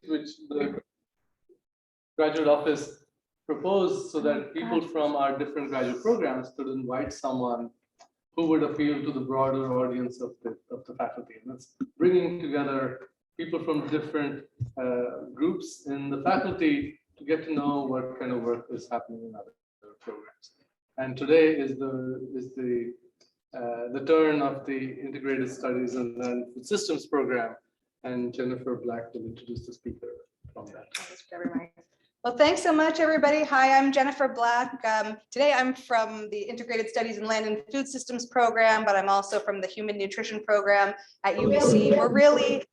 which the graduate office proposed so that people from our different graduate programs could invite someone who would appeal to the broader audience of the faculty. And that's bringing together people from different groups in the faculty to get to know what kind of work is happening in other programs. And today is the turn of the Integrated Studies and then Food Systems program, and Jennifer Black will introduce the speaker from that. Well, thanks so much, everybody. Hi, I'm Jennifer Black. Today I'm from the Integrated Studies in Land and Food Systems program, but I'm also from the Human Nutrition program at UBC. We're really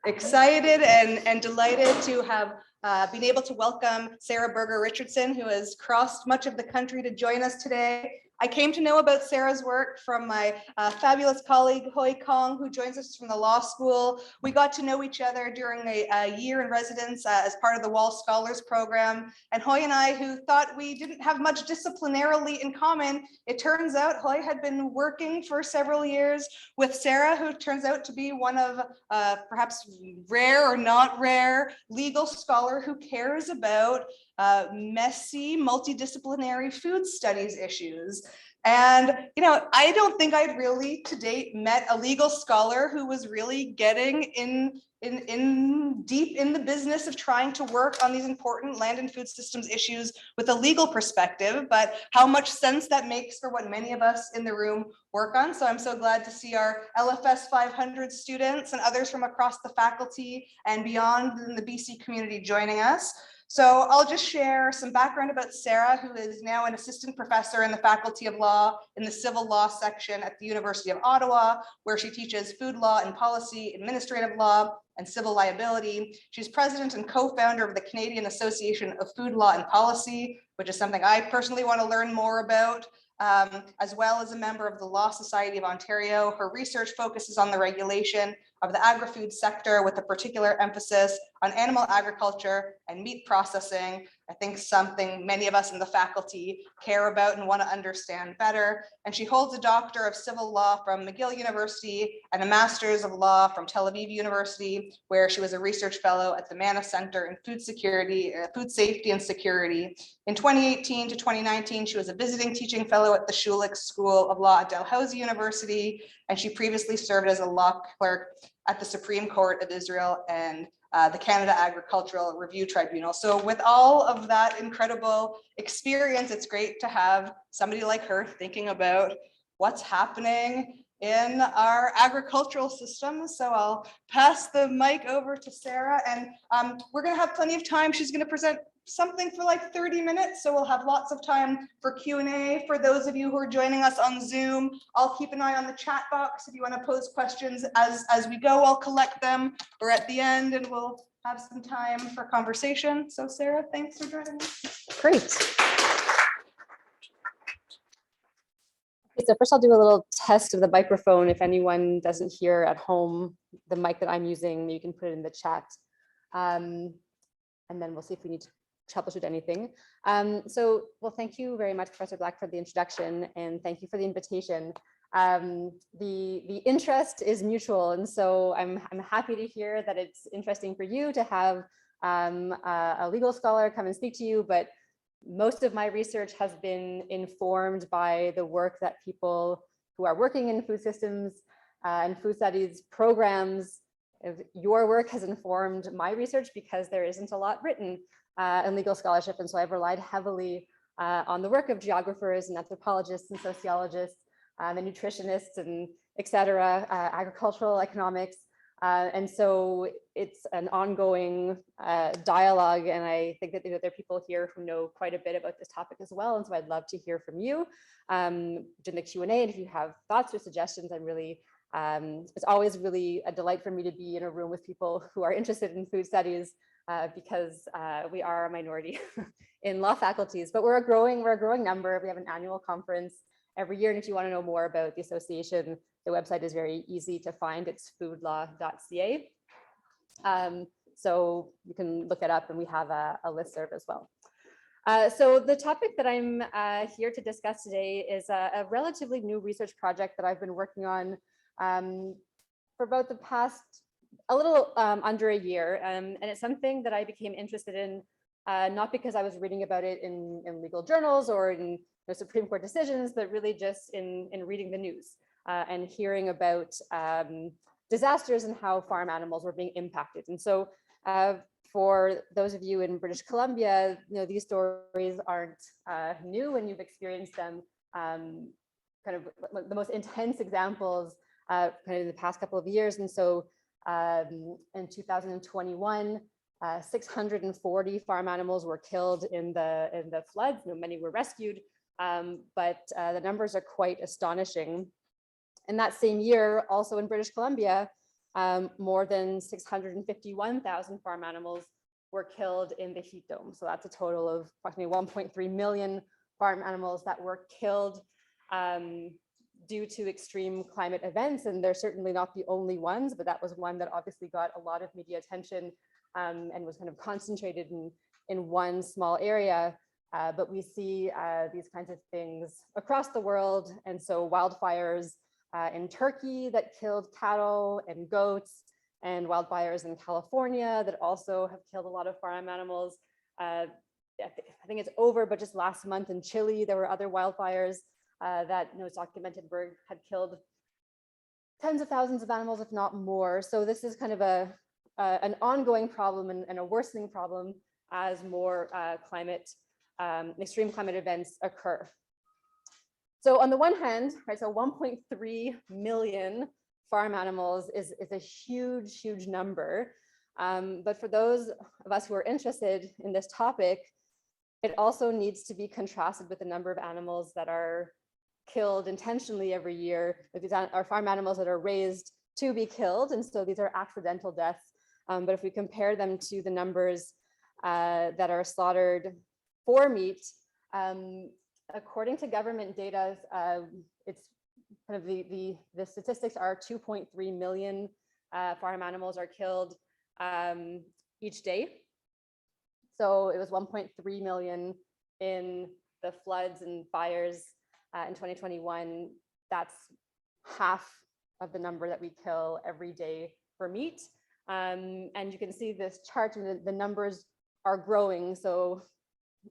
excited and delighted to have been able to welcome Sarah Berger Richardson, who has crossed much of the country to join us today. I came to know about Sarah's work from my fabulous colleague, Hoi Kong, who joins us from the law school. We got to know each other during a year in residence as part of the Wall Scholars program. And Hoi and I, who thought we didn't have much disciplinarily in common, it turns out Hoi had been working for several years with Sarah, who turns out to be one of perhaps rare or not rare legal scholar who cares about messy, multidisciplinary food studies issues. And, you know, I don't think I'd really to date met a legal scholar who was really getting deep in the business of trying to work on these important land and food systems issues with a legal perspective, but how much sense that makes for what many of us in the room work on. So I'm so glad to see our LFS 500 students and others from across the faculty and beyond in the BC community joining us. So I'll just share some background about Sarah, who is now an assistant professor in the Faculty of Law in the Civil Law section at the University of Ottawa, where she teaches food law and policy, administrative law, and civil liability. She's president and co-founder of the Canadian Association of Food Law and Policy, which is something I personally want to learn more about. As well as a member of the Law Society of Ontario. Her research focuses on the regulation of the agri-food sector with a particular emphasis on animal agriculture and meat processing. I think something many of us in the faculty care about and want to understand better. And she holds a Doctor of Civil Law from McGill University and a Master's of Law from Tel Aviv University, where she was a research fellow at the Manna Center in Food Safety and Security. In 2018 to 2019, she was a visiting teaching fellow at the Schulich School of Law at Dalhousie University, and she previously served as a law clerk at the Supreme Court of Israel and the Canada Agricultural Review Tribunal. So with all of that incredible experience, it's great to have somebody like her thinking about what's happening in our agricultural system. So I'll pass the mic over to Sarah, and we're going to have plenty of time. She's going to present something for like 30 minutes. So we'll have lots of time for Q&A for those of you who are joining us on Zoom. I'll keep an eye on the chat box if you want to pose questions as we go. I'll collect them or at the end, and we'll have some time for conversation. So Sarah, thanks for joining us. Great. Okay, so first I'll do a little test of the microphone. If anyone doesn't hear at home the mic that I'm using, you can put it in the chat. And then we'll see if we need to troubleshoot anything. Well, thank you very much, Professor Black, for the introduction, and thank you for the invitation. The interest is mutual, and so I'm happy to hear that it's interesting for you to have a legal scholar come and speak to you, but most of my research has been informed by the work that people who are working in food systems and food studies programs. Your work has informed my research because there isn't a lot written in legal scholarship, and so I've relied heavily on the work of geographers and anthropologists and sociologists and nutritionists and et cetera, agricultural economics. And so it's an ongoing dialogue, and I think that there are people here who know quite a bit about this topic as well, and so I'd love to hear from you during the Q&A, and if you have thoughts or suggestions. I'm really it's always really a delight for me to be in a room with people who are interested in food studies, because we are a minority in law faculties, but we're a growing number. We have an annual conference every year, and if you want to know more about the association, the website is very easy to find. It's foodlaw.ca. So you can look it up, and we have a listserv as well. So the topic that I'm here to discuss today is a relatively new research project that I've been working on for about the past a little under a year. And it's something that I became interested in, not because I was reading about it in legal journals or in Supreme Court decisions, but really just in reading the news and hearing about disasters and how farm animals were being impacted. And so for those of you in British Columbia, these stories aren't new, and you've experienced them. Kind of the most intense examples kind of in the past couple of years. And so in 2021, 640 farm animals were killed in the floods. Many were rescued, but the numbers are quite astonishing. In that same year, also in British Columbia, more than 651,000 farm animals were killed in the heat dome. So that's a total of approximately 1.3 million farm animals that were killed due to extreme climate events. And they're certainly not the only ones, but that was one that obviously got a lot of media attention and was kind of concentrated in one small area. But we see these kinds of things across the world. And so wildfires in Turkey that killed cattle and goats, and wildfires in California that also have killed a lot of farm animals. I think it's over, but just last month in Chile, there were other wildfires that it's documented had killed tens of thousands of animals, if not more. So this is kind of an ongoing problem and a worsening problem as more extreme climate events occur. So on the one hand, right, so 1.3 million farm animals is a huge, huge number. But for those of us who are interested in this topic, it also needs to be contrasted with the number of animals that are killed intentionally every year. These are farm animals that are raised to be killed, and so these are accidental deaths. But if we compare them to the numbers that are slaughtered for meat, according to government data, it's kind of the statistics are 2.3 million farm animals are killed each day. So it was 1.3 million in the floods and fires in 2021. That's half of the number that we kill every day for meat. And you can see this chart, and the numbers are growing. So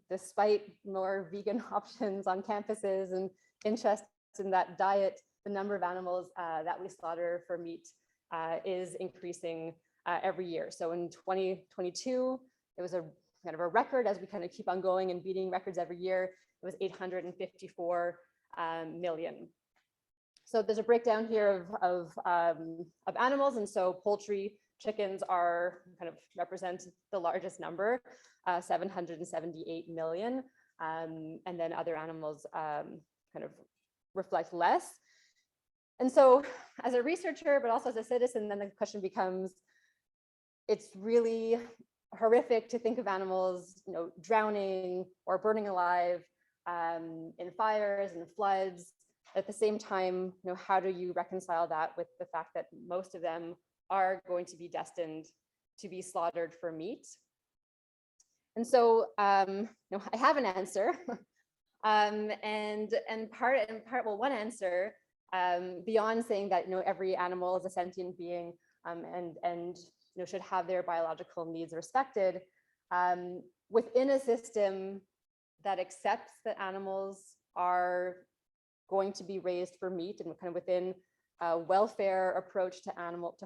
despite more vegan options on campuses and interest in that diet, the number of animals that we slaughter for meat is increasing every year. So in 2022, it was a kind of a record as we kind of keep on going and beating records every year. It was 854 million. So there's a breakdown here of animals, and so poultry, chickens are kind of represent the largest number, 778 million, and then other animals kind of reflect less. And so as a researcher, but also as a citizen, then the question becomes, it's really horrific to think of animals, drowning or burning alive in fires and floods. At the same time, how do you reconcile that with the fact that most of them are going to be destined to be slaughtered for meat? And so I have an answer, and one answer, beyond saying that every animal is a sentient being and should have their biological needs respected, within a system that accepts that animals are going to be raised for meat, and kind of within a welfare approach to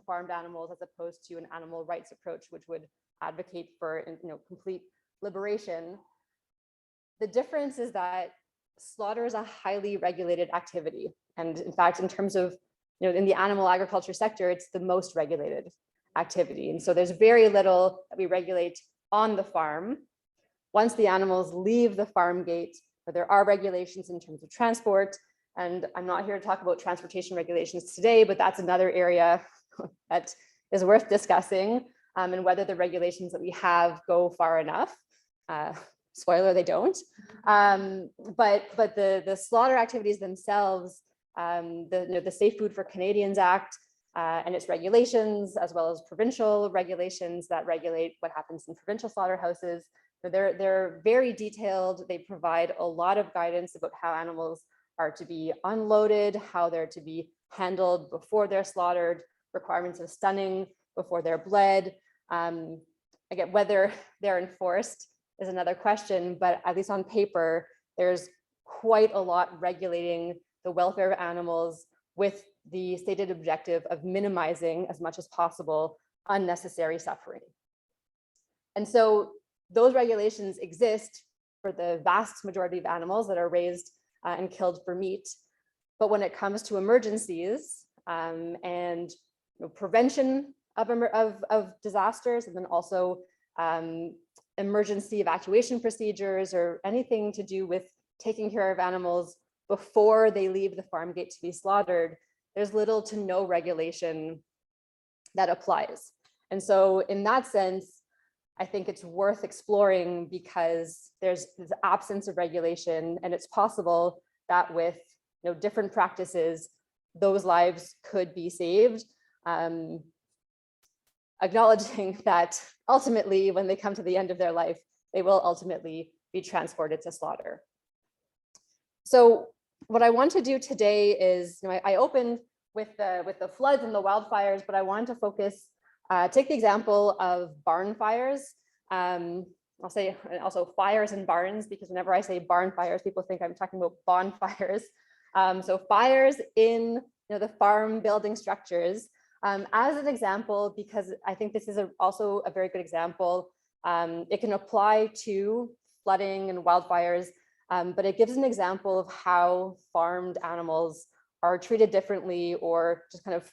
farmed animals, as opposed to an animal rights approach, which would advocate for complete liberation. The difference is that slaughter is a highly regulated activity, and in fact, in terms of in the animal agriculture sector, it's the most regulated activity. And so there's very little that we regulate on the farm. Once the animals leave the farm gate, there are regulations in terms of transport. And I'm not here to talk about transportation regulations today, but that's another area that is worth discussing, and whether the regulations that we have go far enough. Spoiler, they don't. But the slaughter activities themselves, the Safe Food for Canadians Act and its regulations, as well as provincial regulations that regulate what happens in provincial slaughterhouses, they're very detailed. They provide a lot of guidance about how animals are to be unloaded, how they're to be handled before they're slaughtered, requirements of stunning before they're bled. Again, whether they're enforced is another question, but at least on paper, there's quite a lot regulating the welfare of animals with the stated objective of minimizing as much as possible unnecessary suffering. And so those regulations exist for the vast majority of animals that are raised and killed for meat. But when it comes to emergencies and prevention of disasters, and then also emergency evacuation procedures or anything to do with taking care of animals before they leave the farm gate to be slaughtered, there's little to no regulation that applies. And so in that sense, I think it's worth exploring because there's this absence of regulation, and it's possible that with different practices, those lives could be saved. Acknowledging that ultimately, when they come to the end of their life, they will ultimately be transported to slaughter. So what I want to do today is, I opened with the floods and the wildfires, but I wanted to focus, take the example of barn fires. I'll say also fires in barns, because whenever I say barn fires, people think I'm talking about bonfires. So fires in the farm building structures. As an example, because I think this is also a very good example. It can apply to flooding and wildfires, but it gives an example of how farmed animals are treated differently, or just kind of,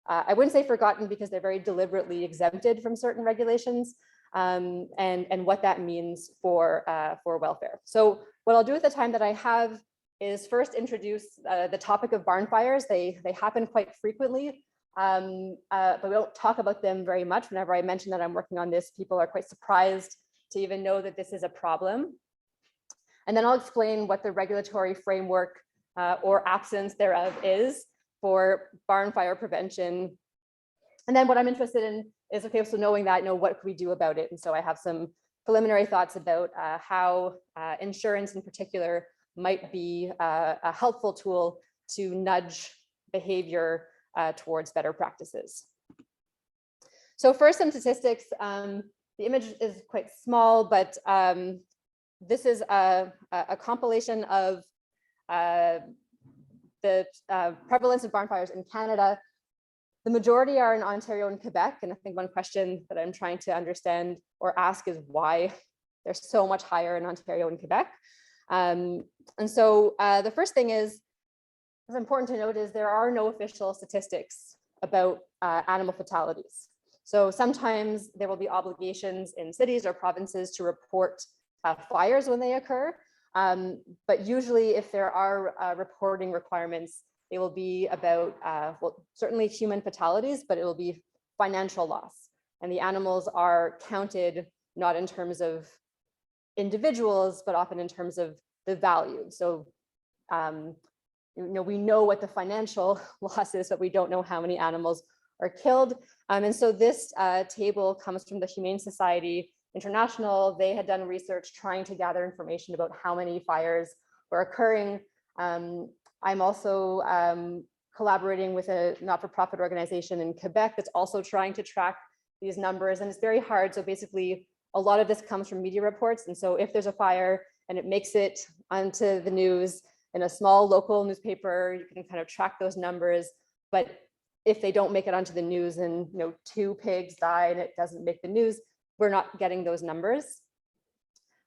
I wouldn't say forgotten, because they're very deliberately exempted from certain regulations, and what that means for welfare. So what I'll do with the time that I have is first introduce the topic of barn fires. They happen quite frequently. But we don't talk about them very much. Whenever I mention that I'm working on this, people are quite surprised to even know that this is a problem. And then I'll explain what the regulatory framework or absence thereof is for barn fire prevention. And then what I'm interested in is, okay, so knowing that, what can we do about it? And so I have some preliminary thoughts about how insurance in particular might be a helpful tool to nudge behavior towards better practices. So first, some statistics. The image is quite small, but this is a compilation of the prevalence of barn fires in Canada. The majority are in Ontario and Quebec, and I think one question that I'm trying to understand or ask is why they're so much higher in Ontario and Quebec. And so the first thing is, what's important to note is there are no official statistics about animal fatalities. So sometimes there will be obligations in cities or provinces to report fires when they occur. But usually if there are reporting requirements, they will be about, well, certainly human fatalities, but it will be financial loss. And the animals are counted not in terms of individuals, but often in terms of the value. So we know what the financial loss is, but we don't know how many animals are killed. And so this table comes from the Humane Society International. They had done research trying to gather information about how many fires were occurring. I'm also collaborating with a not-for-profit organization in Quebec that's also trying to track these numbers, and it's very hard. So basically, a lot of this comes from media reports. And so if there's a fire and it makes it onto the news in a small local newspaper, you can kind of track those numbers. But if they don't make it onto the news and 2 pigs die and it doesn't make the news, we're not getting those numbers.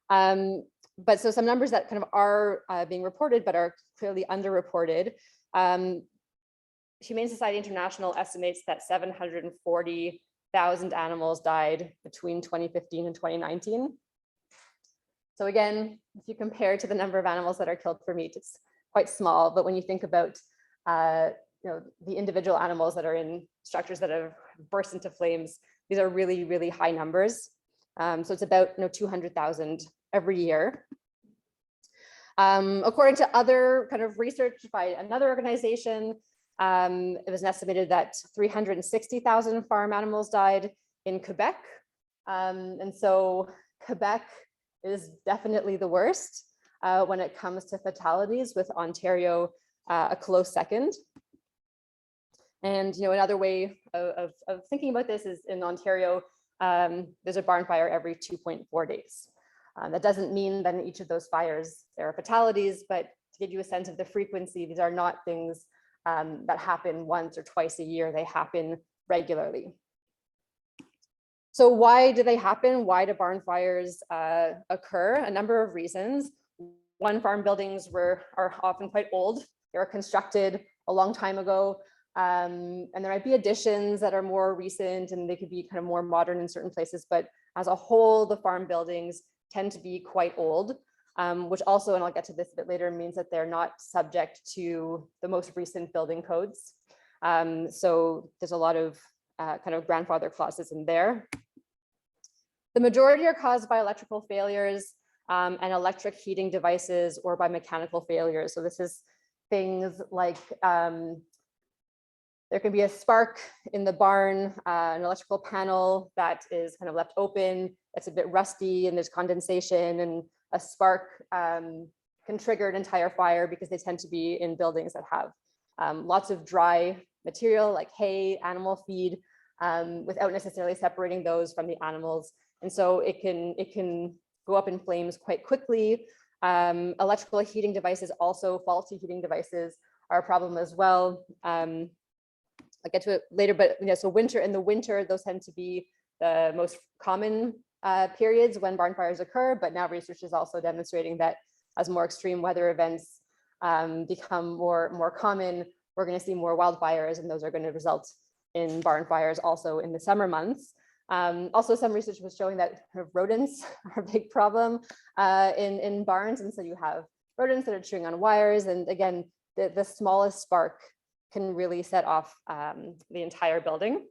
But so some numbers that kind of are being reported but are clearly underreported. Humane Society International estimates that 740,000 animals died between 2015 and 2019. So again, if you compare to the number of animals that are killed for meat, it's quite small. But when you think about the individual animals that are in structures that have burst into flames, these are really, really high numbers. So it's about 200,000 every year. According to other kind of research by another organization, it was estimated that 360,000 farm animals died in Quebec. And so Quebec is definitely the worst when it comes to fatalities, with Ontario a close second. And another way of thinking about this is in Ontario, there's a barn fire every 2.4 days. That doesn't mean that in each of those fires there are fatalities, but to give you a sense of the frequency, these are not things that happen once or twice a year. They happen regularly. So why do they happen? Why do barn fires occur? A number of reasons. One, farm buildings are often quite old. They were constructed a long time ago. And there might be additions that are more recent and they could be kind of more modern in certain places, but as a whole, the farm buildings tend to be quite old, which also, and I'll get to this a bit later, means that they're not subject to the most recent building codes. So there's a lot of kind of grandfather clauses in there. The majority are caused by electrical failures and electric heating devices or by mechanical failures. So this is things like there can be a spark in the barn, an electrical panel that is kind of left open, it's a bit rusty and there's condensation, and a spark can trigger an entire fire because they tend to be in buildings that have lots of dry material like hay, animal feed, without necessarily separating those from the animals. And so it can go up in flames quite quickly. Electrical heating devices, also faulty heating devices, are a problem as well. I'll get to it later, but so in the winter, those tend to be the most common periods when barn fires occur. But now research is also demonstrating that as more extreme weather events become more common, we're going to see more wildfires, and those are going to result in barn fires also in the summer months. Also, some research was showing that rodents are a big problem in barns, and so you have rodents that are chewing on wires, and again, the smallest spark can really set off the entire building.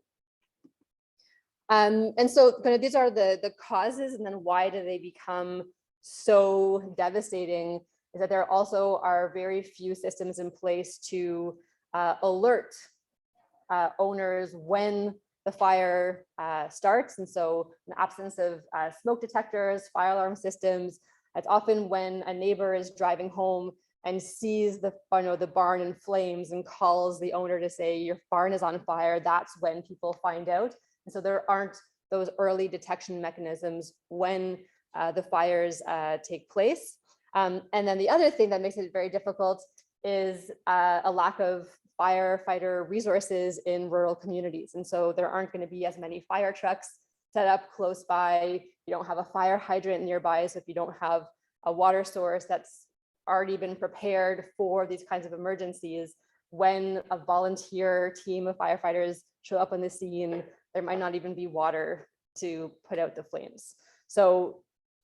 And so kind of these are the causes, and then why do they become so devastating is that there also are very few systems in place to alert owners when the fire starts. And so in the absence of smoke detectors, fire alarm systems, it's often when a neighbor is driving home and sees the barn in flames and calls the owner to say your barn is on fire, that's when people find out. And so there aren't those early detection mechanisms when the fires take place. And then the other thing that makes it very difficult is a lack of firefighter resources in rural communities. And so there aren't going to be as many fire trucks set up close by. You don't have a fire hydrant nearby. So if you don't have a water source that's already been prepared for these kinds of emergencies, when a volunteer team of firefighters show up on the scene, there might not even be water to put out the flames. So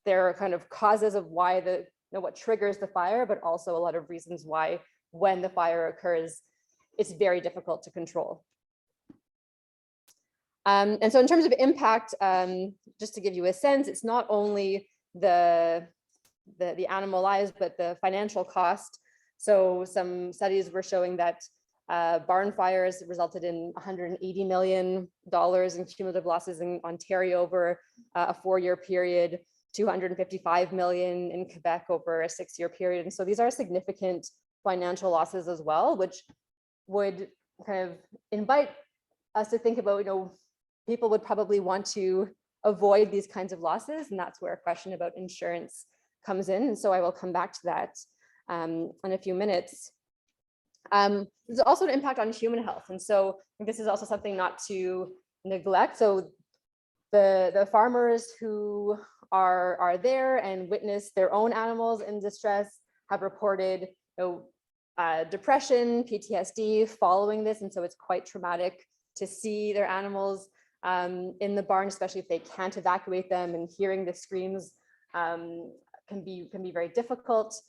there are kind of causes of why what triggers the fire, but also a lot of reasons why when the fire occurs, it's very difficult to control. And so in terms of impact, just to give you a sense, it's not only the animal lives, but the financial cost. So some studies were showing that barn fires resulted in $180 million in cumulative losses in Ontario over a 4-year period, $255 million in Quebec over a 6-year period. And so these are significant financial losses as well, which would kind of invite us to think about, people would probably want to avoid these kinds of losses. And that's where a question about insurance comes in. And so I will come back to that in a few minutes. There's also an impact on human health. And so this is also something not to neglect. So the farmers who are there and witness their own animals in distress have reported depression, PTSD following this. And so it's quite traumatic to see their animals in the barn, especially if they can't evacuate them, and hearing the screams can be very difficult.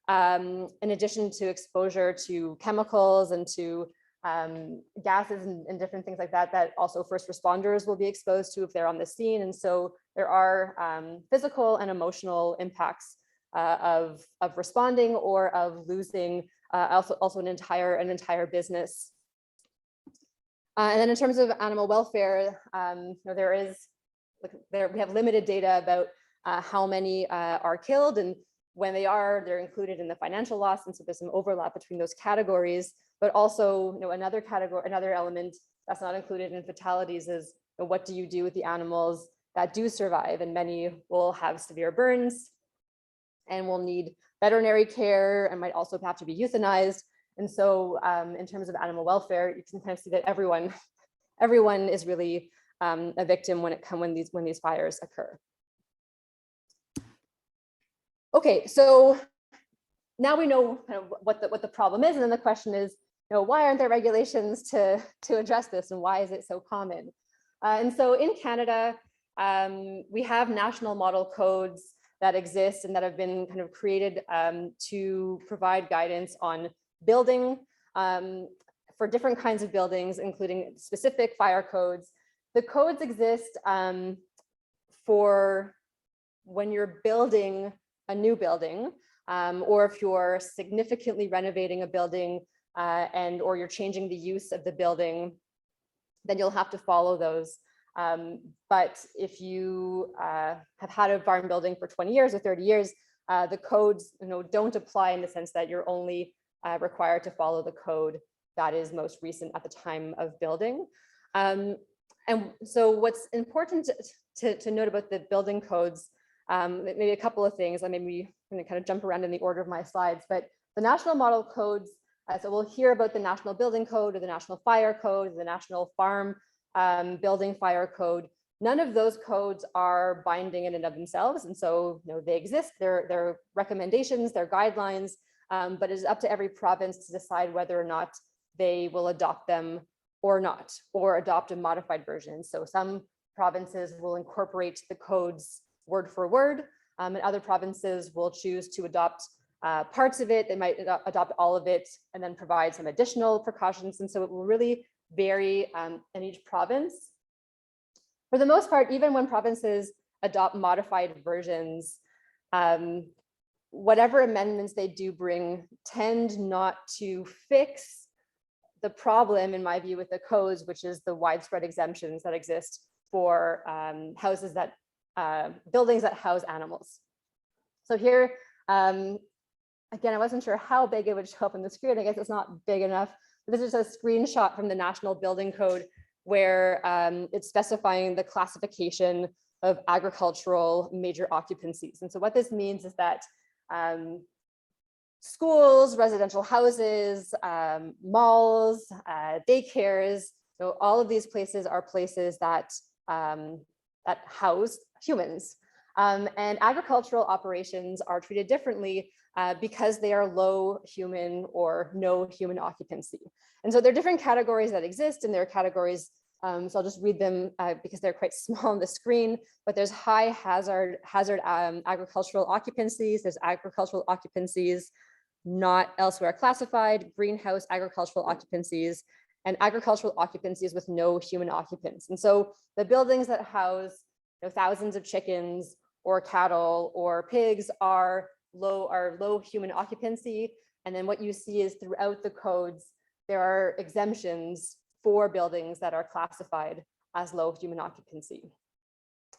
In addition to exposure to chemicals and to gases and different things like that, that also first responders will be exposed to if they're on the scene. And so there are physical and emotional impacts of responding or of losing also an entire business. And then in terms of animal welfare, we have limited data about how many are killed, and when they're included in the financial loss. And so there's some overlap between those categories. But also, another category, another element that's not included in fatalities is, what do you do with the animals that do survive? And many will have severe burns and will need veterinary care and might also have to be euthanized. And so in terms of animal welfare, you can kind of see that everyone is really a victim when these fires occur. Okay, so now we know kind of what the problem is, and then the question is, why aren't there regulations to address this, and why is it so common? And so in Canada, we have national model codes that exist and that have been kind of created to provide guidance on building for different kinds of buildings, including specific fire codes. The codes exist for when you're building a new building, or if you're significantly renovating a building or you're changing the use of the building, then you'll have to follow those. But if you have had a farm building for 20 years or 30 years, the codes don't apply in the sense that you're only required to follow the code that is most recent at the time of building. And so what's important to note about the building codes, maybe a couple of things, and maybe I'm going to kind of jump around in the order of my slides, but the national model codes, so we'll hear about the National Building Code or the National Fire Code, or the National Farm Building Fire Code. None of those codes are binding in and of themselves. And so they exist, they're recommendations, they're guidelines, but it's up to every province to decide whether or not they will adopt them or not, or adopt a modified version. So some provinces will incorporate the codes word for word, and other provinces will choose to adopt parts of it. They might adopt all of it and then provide some additional precautions. And so it will really vary in each province. For the most part, even when provinces adopt modified versions, whatever amendments they do bring tend not to fix the problem, in my view, with the codes, which is the widespread exemptions that exist for buildings that house animals. So here, again, I wasn't sure how big it would show up on the screen. I guess it's not big enough. This is a screenshot from the National Building Code where it's specifying the classification of agricultural major occupancies. And so what this means is that schools, residential houses, malls, daycares, all of these places are places that house humans. And agricultural operations are treated differently because they are low human or no human occupancy. And so there are different categories that exist, and there are categories, so I'll just read them because they're quite small on the screen, but there's high hazard agricultural occupancies, there's agricultural occupancies not elsewhere classified, greenhouse agricultural occupancies, and agricultural occupancies with no human occupants. And so the buildings that house thousands of chickens or cattle or pigs are low human occupancy. And then what you see is throughout the codes, there are exemptions for buildings that are classified as low human occupancy.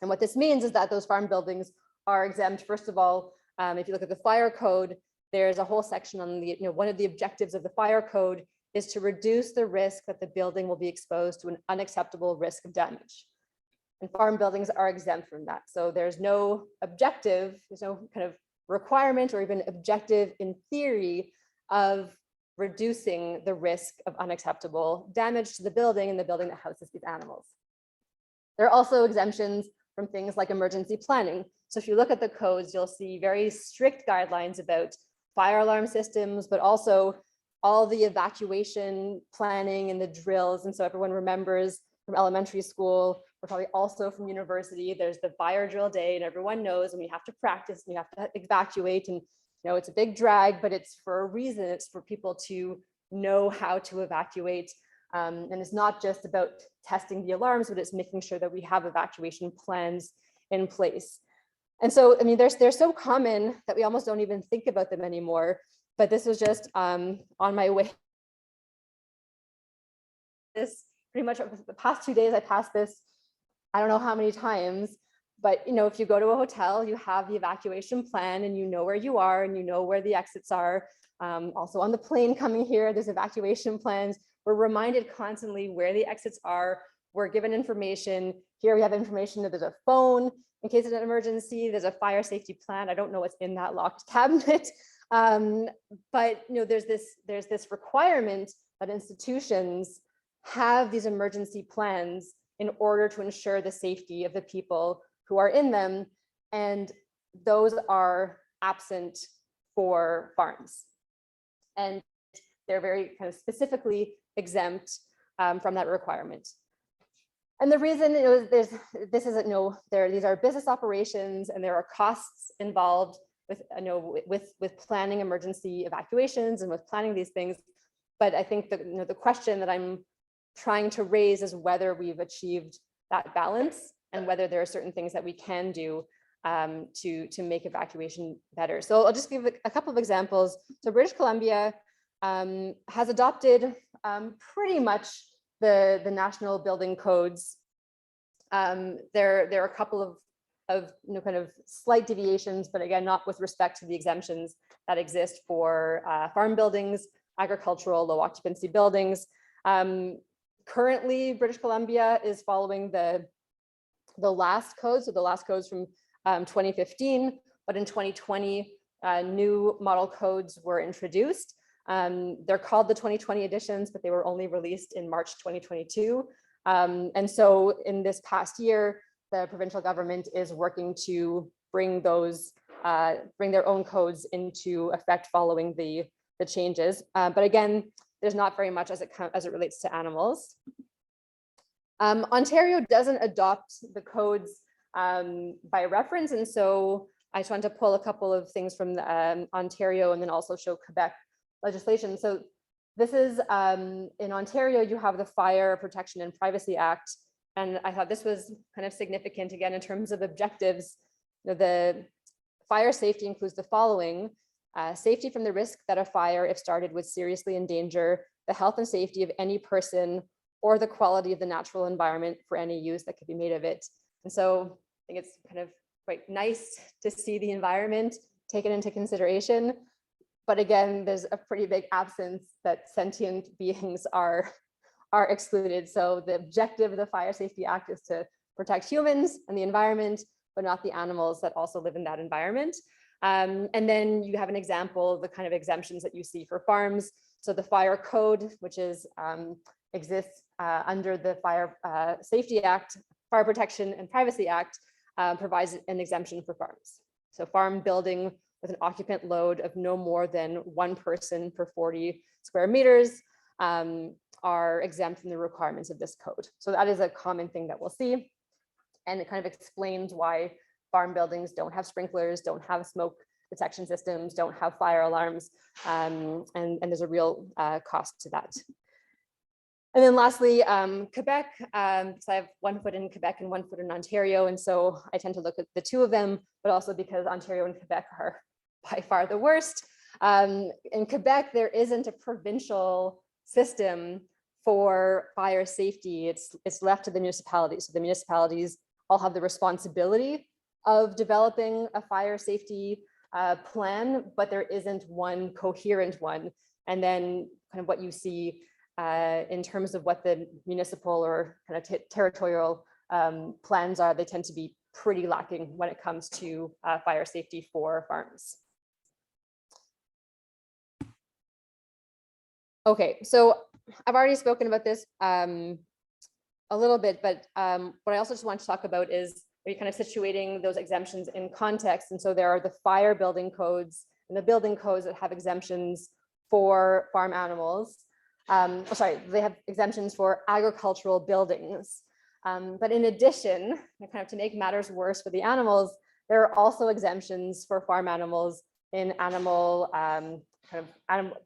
And what this means is that those farm buildings are exempt. First of all, if you look at the fire code, there's a whole section on the, one of the objectives of the fire code is to reduce the risk that the building will be exposed to an unacceptable risk of damage. And farm buildings are exempt from that. So there's no objective, there's no kind of requirement or even objective in theory of reducing the risk of unacceptable damage to the building and the building that houses these animals. There are also exemptions from things like emergency planning. So if you look at the codes, you'll see very strict guidelines about fire alarm systems, but also all the evacuation planning and the drills. And so everyone remembers from elementary school, or probably also from university, there's the fire drill day, and everyone knows, and we have to practice and you have to evacuate. And it's a big drag, but it's for a reason. It's for people to know how to evacuate. And it's not just about testing the alarms, but it's making sure that we have evacuation plans in place. And so, I mean, they're so common that we almost don't even think about them anymore. But this was just on my way. This pretty much the past 2 days, I passed this, I don't know how many times, But if you go to a hotel, you have the evacuation plan and you know where you are and you know where the exits are. Also on the plane coming here, there's evacuation plans. We're reminded constantly where the exits are. We're given information. Here we have information that there's a phone in case of an emergency. There's a fire safety plan. I don't know what's in that locked cabinet. But there's this requirement that institutions have these emergency plans in order to ensure the safety of the people who are in them, and those are absent for farms. And they're very kind of specifically exempt from that requirement. And the reason these are business operations and there are costs involved with planning emergency evacuations and with planning these things. But I think the question that I'm trying to raise is whether we've achieved that balance and whether there are certain things that we can do to make evacuation better. So I'll just give a couple of examples. So British Columbia has adopted pretty much the national building codes. There are a couple of kind of slight deviations, but again, not with respect to the exemptions that exist for farm buildings, agricultural, low occupancy buildings. Currently, British Columbia is following the last code. So the last codes from 2015, but in 2020, new model codes were introduced. They're called the 2020 editions, but they were only released in March 2022. And so in this past year, the provincial government is working to bring their own codes into effect following the changes. But again, there's not very much as it relates to animals. Ontario doesn't adopt the codes by reference, and so I just wanted to pull a couple of things from Ontario and then also show Quebec legislation. So this is in Ontario, you have the Fire Protection and Privacy Act, and I thought this was kind of significant again in terms of objectives. The fire safety includes the following: safety from the risk that a fire, if started, would seriously endanger the health and safety of any person or the quality of the natural environment for any use that could be made of it. And so I think it's kind of quite nice to see the environment taken into consideration. But again, there's a pretty big absence that sentient beings are excluded. So the objective of the Fire Safety Act is to protect humans and the environment, but not the animals that also live in that environment. And then you have an example of the kind of exemptions that you see for farms. So the Fire Code, which exists under the Fire Safety Act, Fire Protection and Privacy Act, provides an exemption for farms. So farm building with an occupant load of no more than one person per 40 square meters are exempt from the requirements of this code. So that is a common thing that we'll see. And it kind of explains why farm buildings don't have sprinklers, don't have smoke detection systems, don't have fire alarms, and there's a real cost to that. And then lastly, Quebec, because I have 1 foot in Quebec and 1 foot in Ontario, and so I tend to look at the two of them, but also because Ontario and Quebec are by far the worst. In Quebec, there isn't a provincial system for fire safety. It's left to the municipalities. So the municipalities all have the responsibility of developing a fire safety plan, but there isn't one coherent one. And then kind of what you see in terms of what the municipal or kind of territorial plans are, they tend to be pretty lacking when it comes to fire safety for farms. Okay, so I've already spoken about this a little bit, but what I also just want to talk about is kind of situating those exemptions in context. And so there are the fire building codes and the building codes that have exemptions for farm animals. They have exemptions for agricultural buildings. But in addition, kind of to make matters worse for the animals, there are also exemptions for farm animals in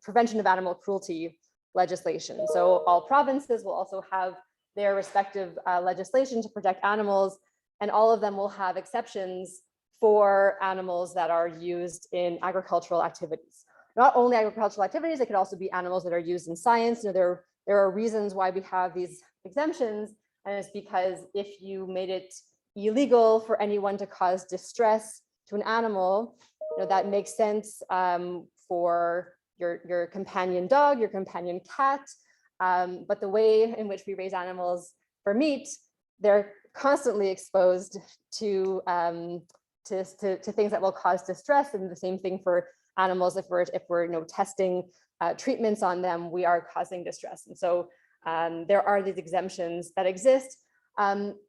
prevention of animal cruelty legislation. So all provinces will also have their respective legislation to protect animals, and all of them will have exceptions for animals that are used in agricultural activities. Not only agricultural activities, it could also be animals that are used in science. There are reasons why we have these exemptions, and it's because if you made it illegal for anyone to cause distress to an animal, that makes sense for your companion dog, your companion cat. But the way in which we raise animals for meat, they're constantly exposed to things that will cause distress. And the same thing for animals. If we're testing treatments on them, we are causing distress. And so there are these exemptions that exist.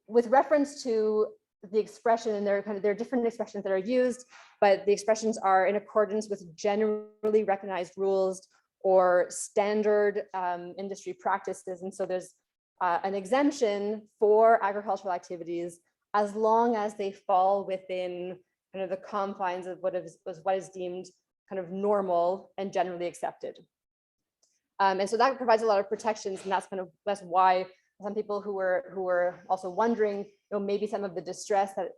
With reference to the expression, and there are different expressions that are used, but the expressions are in accordance with generally recognized rules or standard industry practices. And so there's an exemption for agricultural activities as long as they fall within kind of the confines of what is deemed kind of normal and generally accepted. And so that provides a lot of protections, and that's why some people who were also wondering, maybe some of the distress that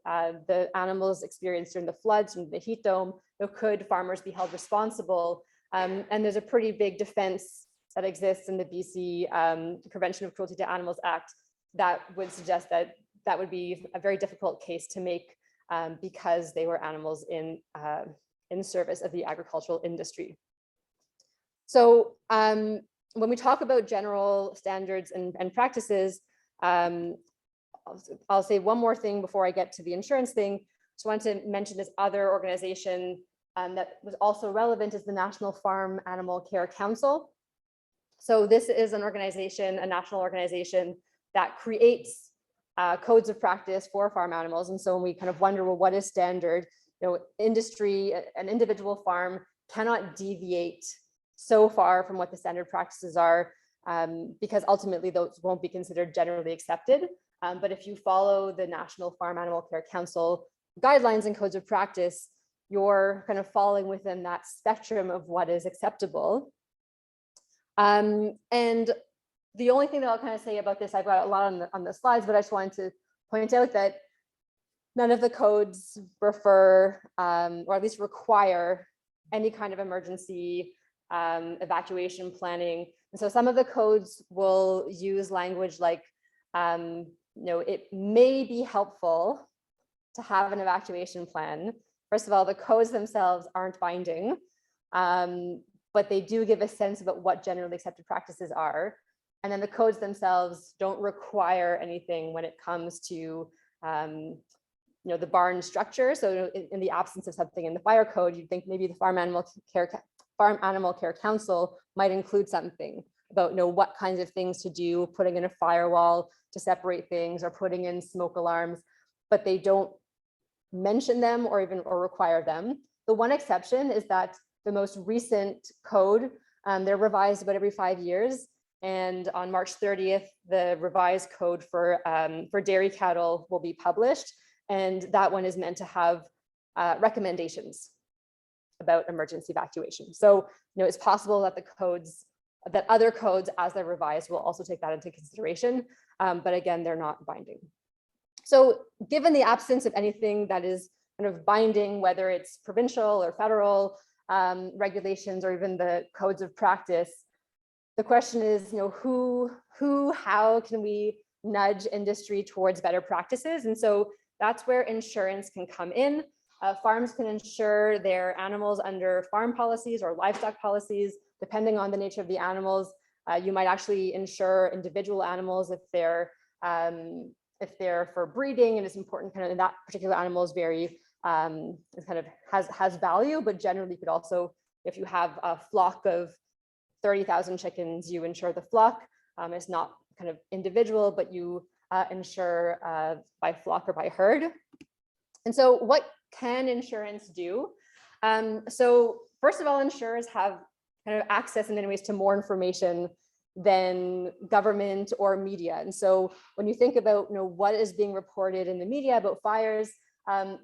the animals experienced during the floods and the heat dome, could farmers be held responsible? And there's a pretty big defense that exists in the BC Prevention of Cruelty to Animals Act that would suggest that that would be a very difficult case to make because they were animals in service of the agricultural industry. So when we talk about general standards and practices, I'll say one more thing before I get to the insurance thing. Just wanted to mention this other organization that was also relevant is the National Farm Animal Care Council. So this is an organization, a national organization that creates codes of practice for farm animals. And so when we kind of wonder, well, what is standard? Industry, an individual farm cannot deviate so far from what the standard practices are because ultimately those won't be considered generally accepted. But if you follow the National Farm Animal Care Council guidelines and codes of practice, you're kind of falling within that spectrum of what is acceptable. And the only thing that I'll kind of say about this, I've got a lot on the slides, but I just wanted to point out that none of the codes refer or at least require any kind of emergency evacuation planning. And so some of the codes will use language like, it may be helpful to have an evacuation plan. First of all, the codes themselves aren't binding, but they do give a sense about what generally accepted practices are. And then the codes themselves don't require anything when it comes to the barn structure. So in the absence of something in the fire code, you'd think maybe the Farm Animal Care Council might include something about what kinds of things to do, putting in a firewall to separate things or putting in smoke alarms, but they don't mention them or require them. The one exception is that the most recent code, they're revised about every 5 years. And on March 30th, the revised code for dairy cattle will be published. And that one is meant to have recommendations about emergency evacuation. So, it's possible that that other codes as they're revised will also take that into consideration. But again, they're not binding. So given the absence of anything that is kind of binding, whether it's provincial or federal regulations or even the codes of practice, the question is, how can we nudge industry towards better practices? And so that's where insurance can come in. Farms can insure their animals under farm policies or livestock policies, depending on the nature of the animals. You might actually insure individual animals if they're for breeding, and it's important kind of that particular animal is very it kind of has value, but generally you could also, if you have a flock of 30,000 chickens, you insure the flock. It's not kind of individual, but you insure by flock or by herd. And so what can insurance do? So first of all, insurers have kind of access in many ways to more information than government or media. And so when you think about what is being reported in the media about fires,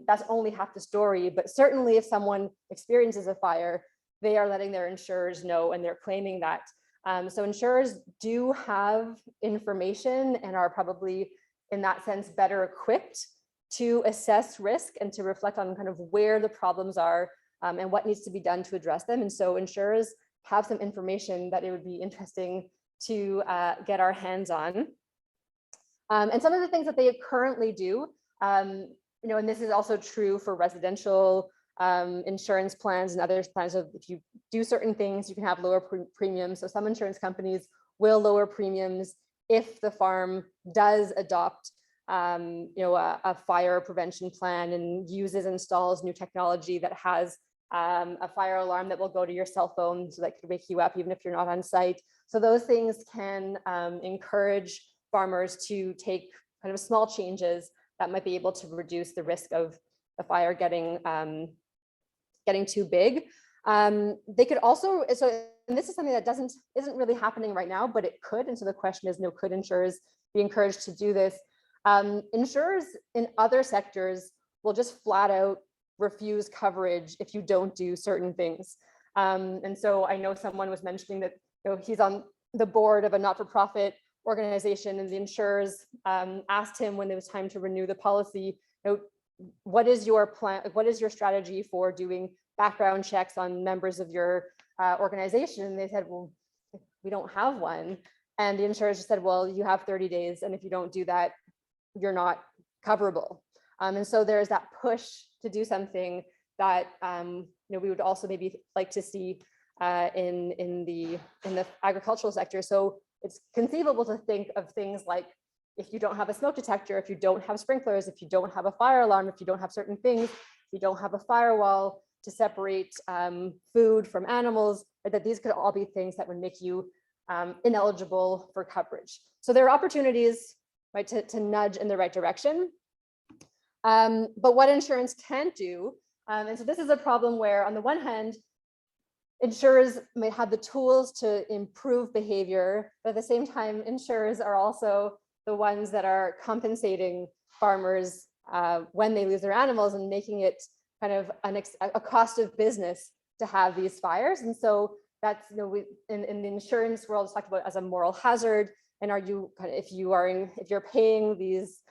that's only half the story. But certainly if someone experiences a fire, they are letting their insurers know and they're claiming that. So insurers do have information and are probably in that sense better equipped to assess risk and to reflect on kind of where the problems are and what needs to be done to address them. And so insurers have some information that it would be interesting to get our hands on. And some of the things that they currently do And this is also true for residential insurance plans and other plans. Of if you do certain things, you can have lower premiums. So some insurance companies will lower premiums if the farm does adopt a fire prevention plan and installs new technology that has a fire alarm that will go to your cell phone, so that could wake you up even if you're not on site. So those things can encourage farmers to take kind of small changes that might be able to reduce the risk of the fire getting too big. They could also, and this is something that isn't really happening right now, but it could. And so the question is, could insurers be encouraged to do this? Insurers in other sectors will just flat out refuse coverage if you don't do certain things. And so I know someone was mentioning that he's on the board of a not-for-profit organization, and the insurers asked him when it was time to renew the policy, what is your plan? What is your strategy for doing background checks on members of your organization? And they said, well, we don't have one. And the insurers just said, well, you have 30 days. And if you don't do that, you're not coverable. And so there's that push to do something that we would also maybe like to see in the agricultural sector. So it's conceivable to think of things like, if you don't have a smoke detector, if you don't have sprinklers, if you don't have a fire alarm, if you don't have certain things, if you don't have a firewall to separate food from animals, that these could all be things that would make you ineligible for coverage. So there are opportunities, right, to nudge in the right direction. But what insurance can't do, and so this is a problem where, on the one hand, insurers might have the tools to improve behavior, but at the same time, insurers are also the ones that are compensating farmers when they lose their animals and making it kind of a cost of business to have these fires. And so that's, in the insurance world, it's talked about as a moral hazard. And are you if you're paying these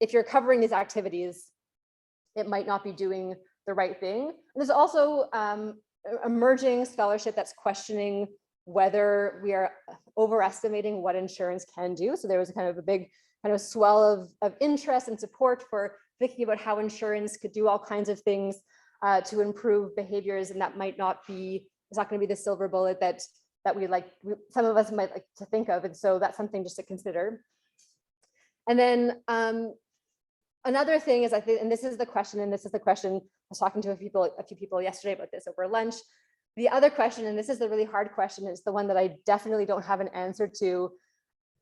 if you're covering these activities, it might not be doing the right thing. And there's also emerging scholarship that's questioning whether we are overestimating what insurance can do. So there was kind of a big kind of swell of interest and support for thinking about how insurance could do all kinds of things to improve behaviors, and that might not be, it's not going to be the silver bullet that some of us might like to think of. And so that's something just to consider. And then another thing is, I think, and this is the question, I was talking to a few people yesterday about this over lunch. The other question, and this is the really hard question, is the one that I definitely don't have an answer to,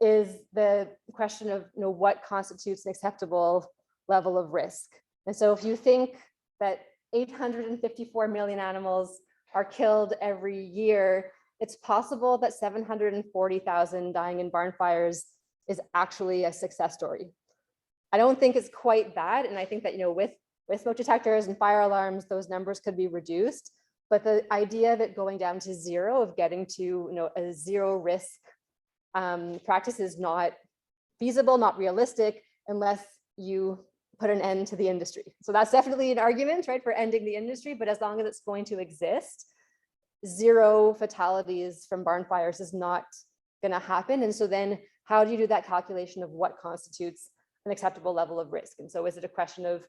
is the question of what constitutes an acceptable level of risk. And so if you think that 854 million animals are killed every year, it's possible that 740,000 dying in barn fires is actually a success story. I don't think it's quite that, and I think that with smoke detectors and fire alarms, those numbers could be reduced. But the idea of it going down to zero, of getting to a zero risk practice, is not feasible, not realistic, unless you put an end to the industry. So that's definitely an argument, right, for ending the industry. But as long as it's going to exist, zero fatalities from barn fires is not going to happen. And so then, how do you do that calculation of what constitutes an acceptable level of risk? And so is it a question of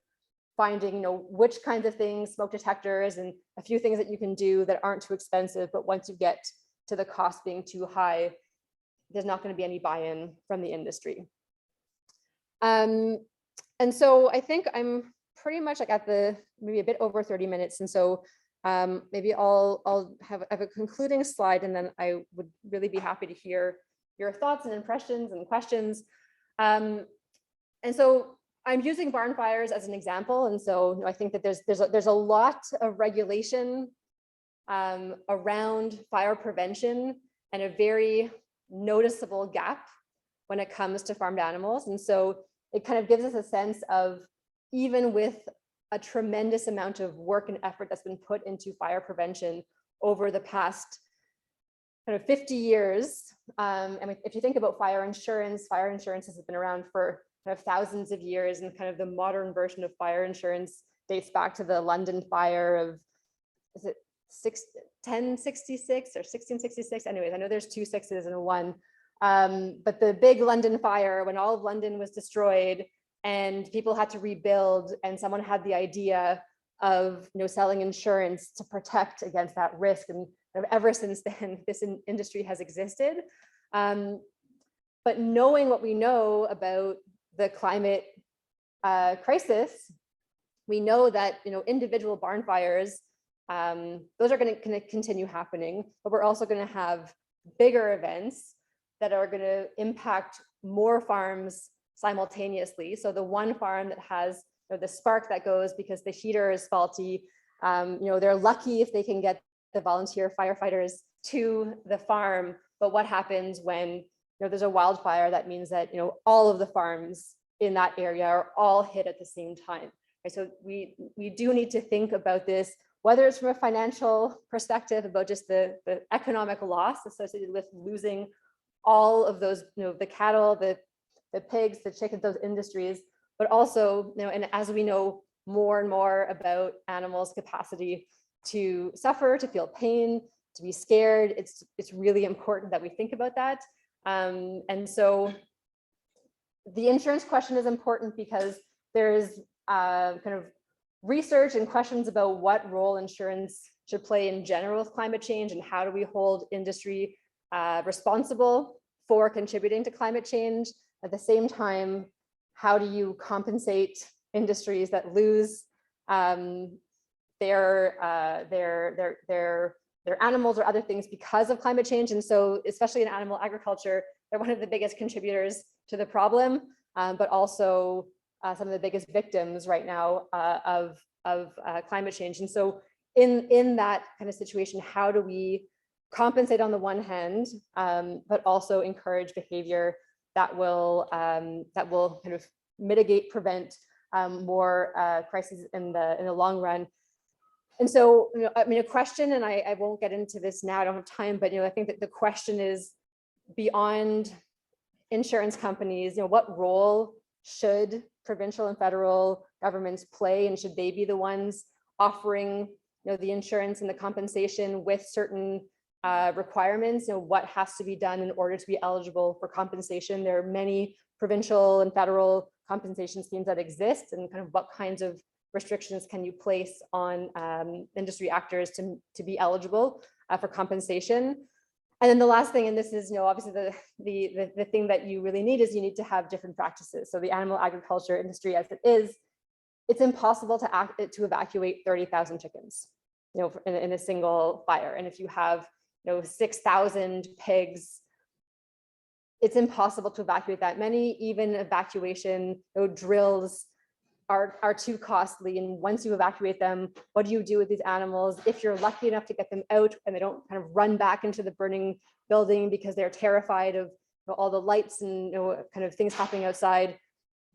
finding which kinds of things, smoke detectors and a few things that you can do that aren't too expensive, but once you get to the cost being too high, there's not going to be any buy-in from the industry. And so I think I'm pretty much at maybe a bit over 30 minutes. And so maybe I'll have a concluding slide, and then I would really be happy to hear your thoughts and impressions and questions. And so I'm using barn fires as an example. And so I think that there's a lot of regulation around fire prevention, and a very noticeable gap when it comes to farmed animals. And so it kind of gives us a sense of, even with a tremendous amount of work and effort that's been put into fire prevention over the past kind of 50 years. And if you think about fire insurance has been around for kind of thousands of years, and kind of the modern version of fire insurance dates back to the London fire of, is it 1066 or 1666? Anyways, I know there's 2 6s and a 1. But the big London fire, when all of London was destroyed, and people had to rebuild, and someone had the idea of selling insurance to protect against that risk. And ever since then, this industry has existed. But knowing what we know about the climate crisis, we know that individual barn fires, those are going to continue happening, but we're also going to have bigger events that are going to impact more farms simultaneously. So the one farm that has the spark that goes because the heater is faulty, they're lucky if they can get the volunteer firefighters to the farm. But what happens when there's a wildfire? That means that all of the farms in that area are all hit at the same time. Right? So we do need to think about this, whether it's from a financial perspective about just the economic loss associated with losing all of those, the cattle, the pigs, the chickens, those industries, but also, and as we know more and more about animals' capacity to suffer, to feel pain, to be scared, it's really important that we think about that. And so the insurance question is important because there's kind of research and questions about what role insurance should play in general with climate change, and how do we hold industry responsible for contributing to climate change. At the same time, how do you compensate industries that lose their animals or other things because of climate change? And so, especially in animal agriculture, they're one of the biggest contributors to the problem, but also some of the biggest victims right now of climate change. And so, in that kind of situation, how do we compensate on the one hand, but also encourage behavior that will kind of mitigate, prevent more crises in the long run? And so, I mean, a question, and I won't get into this now, I don't have time, but I think that the question is, beyond insurance companies, what role should provincial and federal governments play, and should they be the ones offering the insurance and the compensation with certain requirements? What has to be done in order to be eligible for compensation? There are many provincial and federal compensation schemes that exist, and kind of what kinds of restrictions can you place on industry actors to be eligible for compensation? And then the last thing, and this is obviously the thing that you really need, is you need to have different practices. So the animal agriculture industry as it is, it's impossible to evacuate 30,000 chickens in a single fire. And if you have 6,000 pigs, it's impossible to evacuate that many. Even evacuation drills are too costly. And once you evacuate them, what do you do with these animals? If you're lucky enough to get them out and they don't kind of run back into the burning building because they're terrified of all the lights and kind of things happening outside,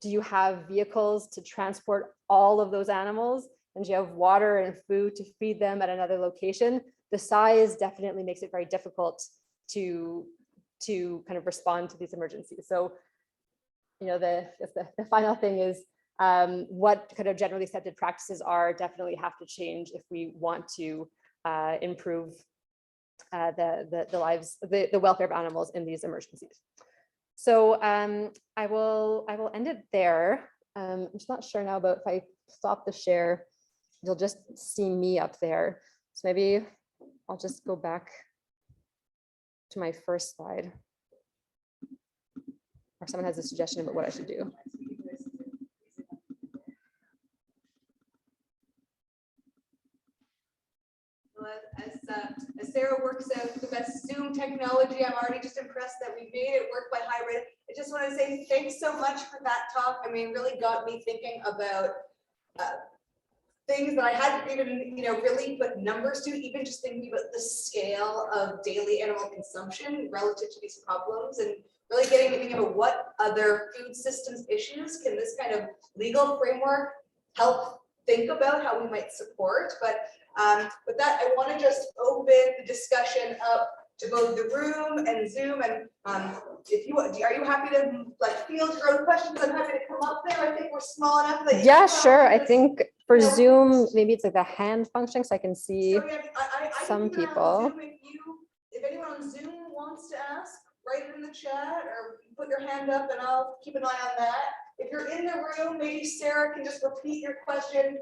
do you have vehicles to transport all of those animals? And do you have water and food to feed them at another location? The size definitely makes it very difficult to kind of respond to these emergencies. So, the final thing is, what kind of generally accepted practices definitely have to change if we want to improve the lives, the welfare of animals in these emergencies. So I will end it there. I'm just not sure now about if I stop the share, you'll just see me up there. So maybe I'll just go back to my first slide. Or someone has a suggestion about what I should do. As Sarah works out the best Zoom technology, I'm already just impressed that we made it work by hybrid. I just want to say thanks so much for that talk. I mean, really got me thinking about things that I hadn't even, really put numbers to, even just thinking about the scale of daily animal consumption relative to these problems, and really getting me thinking about what other food systems issues can this kind of legal framework help think about how we might support. But with that, I want to just open the discussion up to both the room and Zoom. And if you are you happy to field your own questions? I'm happy to come up there. I think we're small enough that yeah, sure. I think for Zoom, maybe it's like the hand function, so I can see some people. If anyone on Zoom wants to ask, write it in the chat or put your hand up, and I'll keep an eye on that. If you're in the room, maybe Sarah can just repeat your question.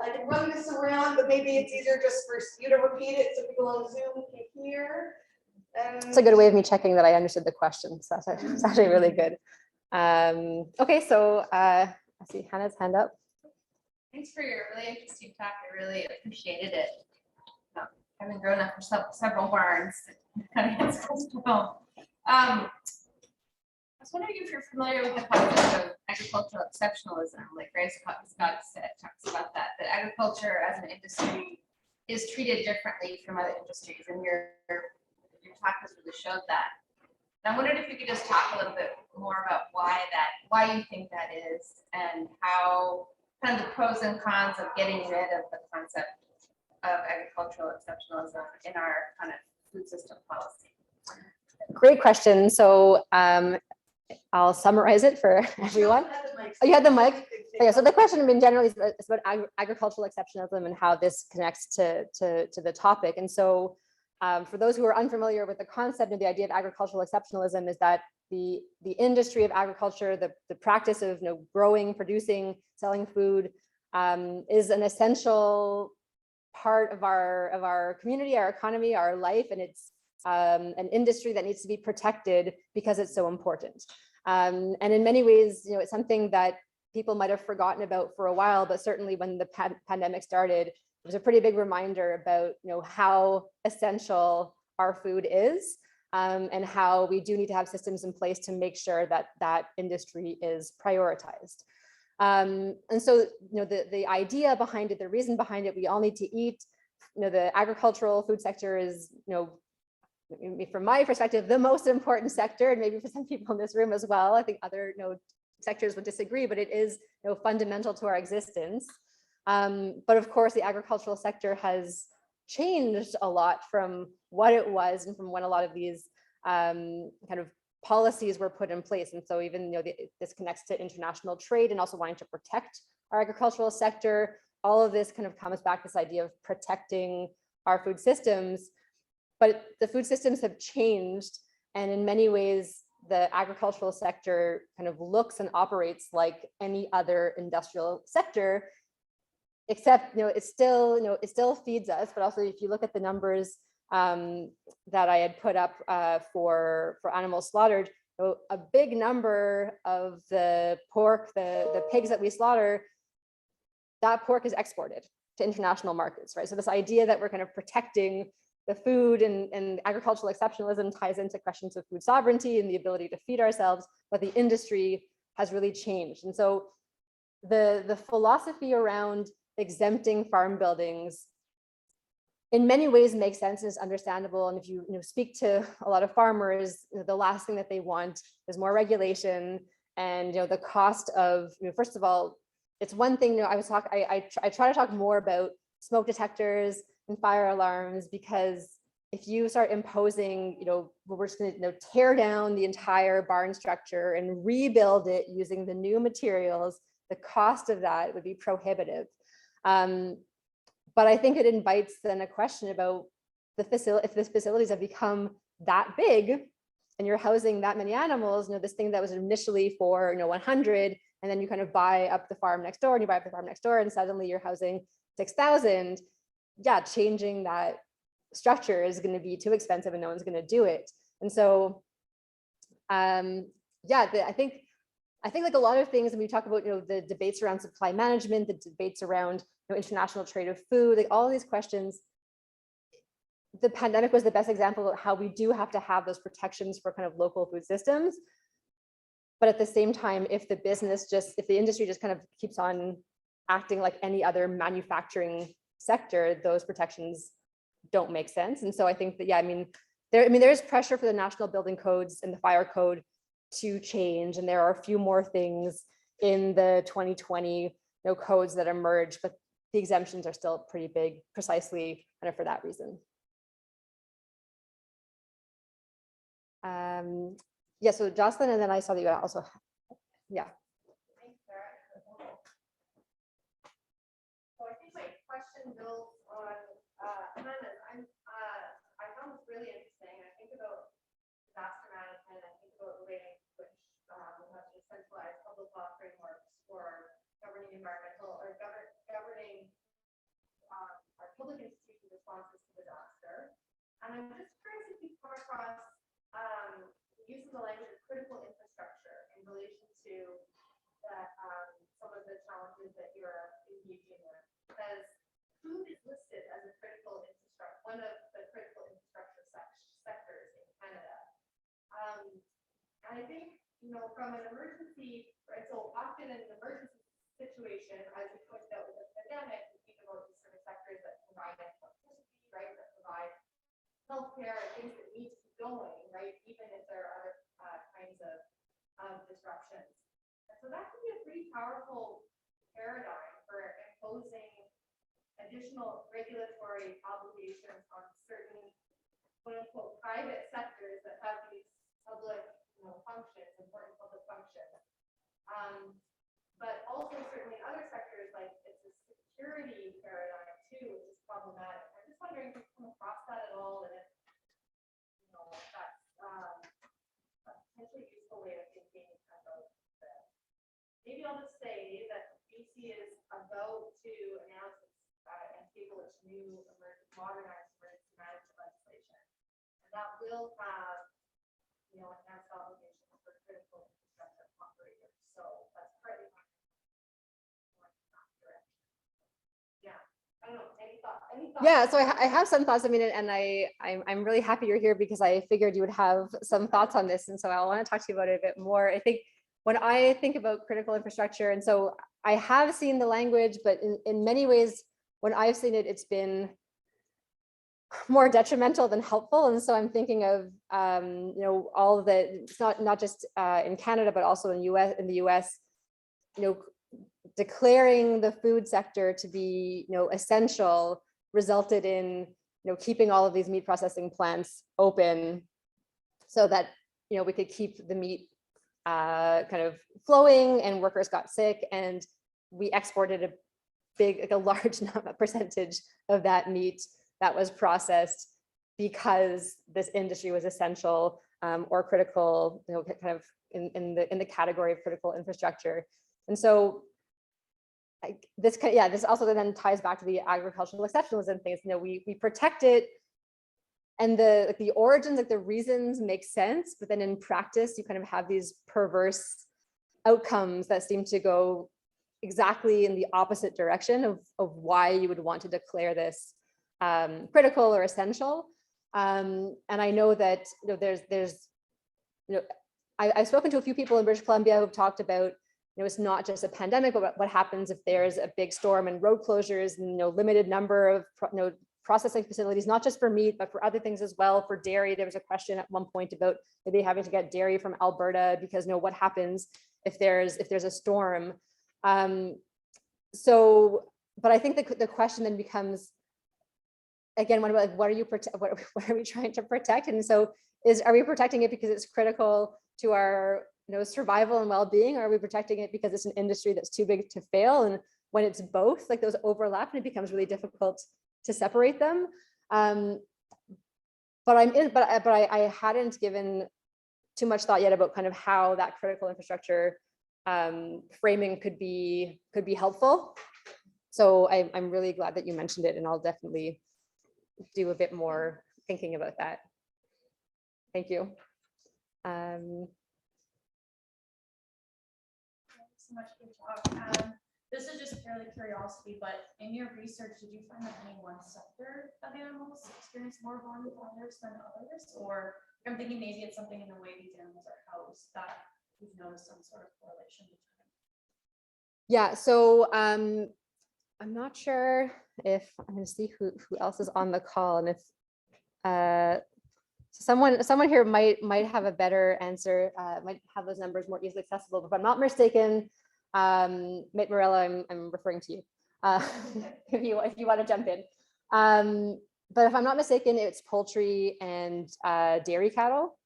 I can run this around, but maybe it's easier just for you to repeat it so people on Zoom can hear. It's a good way of me checking that I understood the question. So it's actually really good. Okay, so I see Hannah's hand up. Thanks for your really interesting talk. I really appreciated it. Having grown up for several barns, it kind of gets close to home. I was wondering if you're familiar with the concept of agricultural exceptionalism, like Ray Scott said, talks about that agriculture as an industry is treated differently from other industries, and your talk has really showed that. And I wondered if you could just talk a little bit more about why you think that is, and how kind of the pros and cons of getting rid of the concept of agricultural exceptionalism in our kind of food system policy. Great question. So I'll summarize it for everyone. Oh, you had the mic? Yeah, so the question in general is about agricultural exceptionalism and how this connects to the topic. And so for those who are unfamiliar with the concept and the idea of agricultural exceptionalism is that the industry of agriculture, the practice of growing, producing, selling food is an essential part of our community, our economy, our life, and it's an industry that needs to be protected because it's so important. And in many ways, it's something that people might have forgotten about for a while, but certainly when the pandemic started, it was a pretty big reminder about how essential our food is, and how we do need to have systems in place to make sure that that industry is prioritized. And so, the idea behind it, the reason behind it, we all need to eat. The agricultural food sector is, from my perspective, the most important sector, and maybe for some people in this room as well. I think other sectors would disagree, but it is fundamental to our existence. But of course, the agricultural sector has changed a lot from what it was and from when a lot of these kind of policies were put in place. And so even this connects to international trade and also wanting to protect our agricultural sector. All of this kind of comes back to this idea of protecting our food systems. But the food systems have changed, and in many ways, the agricultural sector kind of looks and operates like any other industrial sector, except it still feeds us. But also, if you look at the numbers that I had put up for animals slaughtered, a big number of the pork, the pigs that we slaughter, that pork is exported to international markets, right? So this idea that we're kind of protecting the food and agricultural exceptionalism ties into questions of food sovereignty and the ability to feed ourselves, but the industry has really changed. And so the philosophy around exempting farm buildings in many ways makes sense and is understandable. And if you speak to a lot of farmers, the last thing that they want is more regulation. And the cost of, first of all, it's one thing. I try to talk more about smoke detectors and fire alarms, because if you start imposing, we're just going to tear down the entire barn structure and rebuild it using the new materials, the cost of that would be prohibitive. But I think it invites then a question about if the facilities have become that big and you're housing that many animals, this thing that was initially for 100, and then you kind of buy up the farm next door and you buy up the farm next door, and suddenly you're housing 6,000. Yeah, changing that structure is going to be too expensive and no one's going to do it. And so, I think like a lot of things, and we talk about the debates around supply management, the debates around international trade of food, like all of these questions. The pandemic was the best example of how we do have to have those protections for kind of local food systems. But at the same time, if the industry just kind of keeps on acting like any other manufacturing sector, those protections don't make sense. And so I think that, there is pressure for the national building codes and the fire code to change. And there are a few more things in the 2020 codes that emerge, but the exemptions are still pretty big, precisely kind of for that reason. Yeah, so Jocelyn, and then I saw that you also, yeah. Thanks, Sarah. So I think my question builds on Hannah's. I found this really interesting. I think about disaster management. I think about the way in which we have a centralized public law framework And I'm just curious if you've come across using the language of critical infrastructure in relation to that, some of the challenges that you're engaging with. Because food is listed as a critical infrastructure, one of the critical infrastructure sectors in Canada. And I think, from an emergency, right, so often in an emergency situation, as you pointed out with the pandemic, we think about these sort of sectors that provide electricity, right, that provide healthcare and things that need to be going, right, even if there are other kinds of disruptions. And so that can be a pretty powerful paradigm for imposing additional regulatory obligations on certain quote unquote private sectors that have these public functions, important public functions. But also certainly in other sectors, like it's a security paradigm too, which is problematic. I'm just wondering if you've come across that at all, and if that's a potentially useful way of thinking about this. Maybe I'll just say that BC is about to announce and table its new modernized emergency management legislation, and that will have enhanced obligations for critical infrastructure operators. So that's partly why. Yeah, I don't know. Any thoughts? Yeah, so I have some thoughts. I mean, and I'm really happy you're here because I figured you would have some thoughts on this. And so I want to talk to you about it a bit more. I think when I think about critical infrastructure, and so I have seen the language, but in many ways, when I've seen it, it's been more detrimental than helpful. And so I'm thinking of, all the, it's not just in Canada, but also in the US, declaring the food sector to be, essential resulted in, keeping all of these meat processing plants open so that, we could keep the meat kind of flowing, and workers got sick, and we exported a large percentage of that meat that was processed because this industry was essential or critical, kind of in the category of critical infrastructure. And so this also then ties back to the agricultural exceptionalism things. We protect it, and the origins, like the reasons, make sense, but then in practice you kind of have these perverse outcomes that seem to go exactly in the opposite direction of why you would want to declare this critical or essential. And I know that I've spoken to a few people in British Columbia who've talked about, it's not just a pandemic, but what happens if there's a big storm and road closures and limited number of processing facilities, not just for meat, but for other things as well. For dairy, there was a question at one point about maybe having to get dairy from Alberta because what happens if there's a storm. So, but I think the question then becomes, again, what are we trying to protect? And so are we protecting it because it's critical to our survival and well-being, or are we protecting it because it's an industry that's too big to fail? And when it's both, like those overlap, and it becomes really difficult to separate them. But I hadn't given too much thought yet about kind of how that critical infrastructure framing could be helpful. So I'm really glad that you mentioned it, and I'll definitely do a bit more thinking about that. Thank you. Thanks so much for the talk. This is just purely curiosity, but in your research, did you find that any one sector of animals experience more wildfires than others? Or I'm thinking maybe it's something in the way these animals are housed that you've noticed some sort of correlation between. Yeah, so I'm not sure if I'm going to see who else is on the call, and if someone here might have a better answer, might have those numbers more easily accessible. But if I'm not mistaken, Mitt Morella, I'm referring to you if you want to jump in. But if I'm not mistaken, it's poultry and dairy cattle,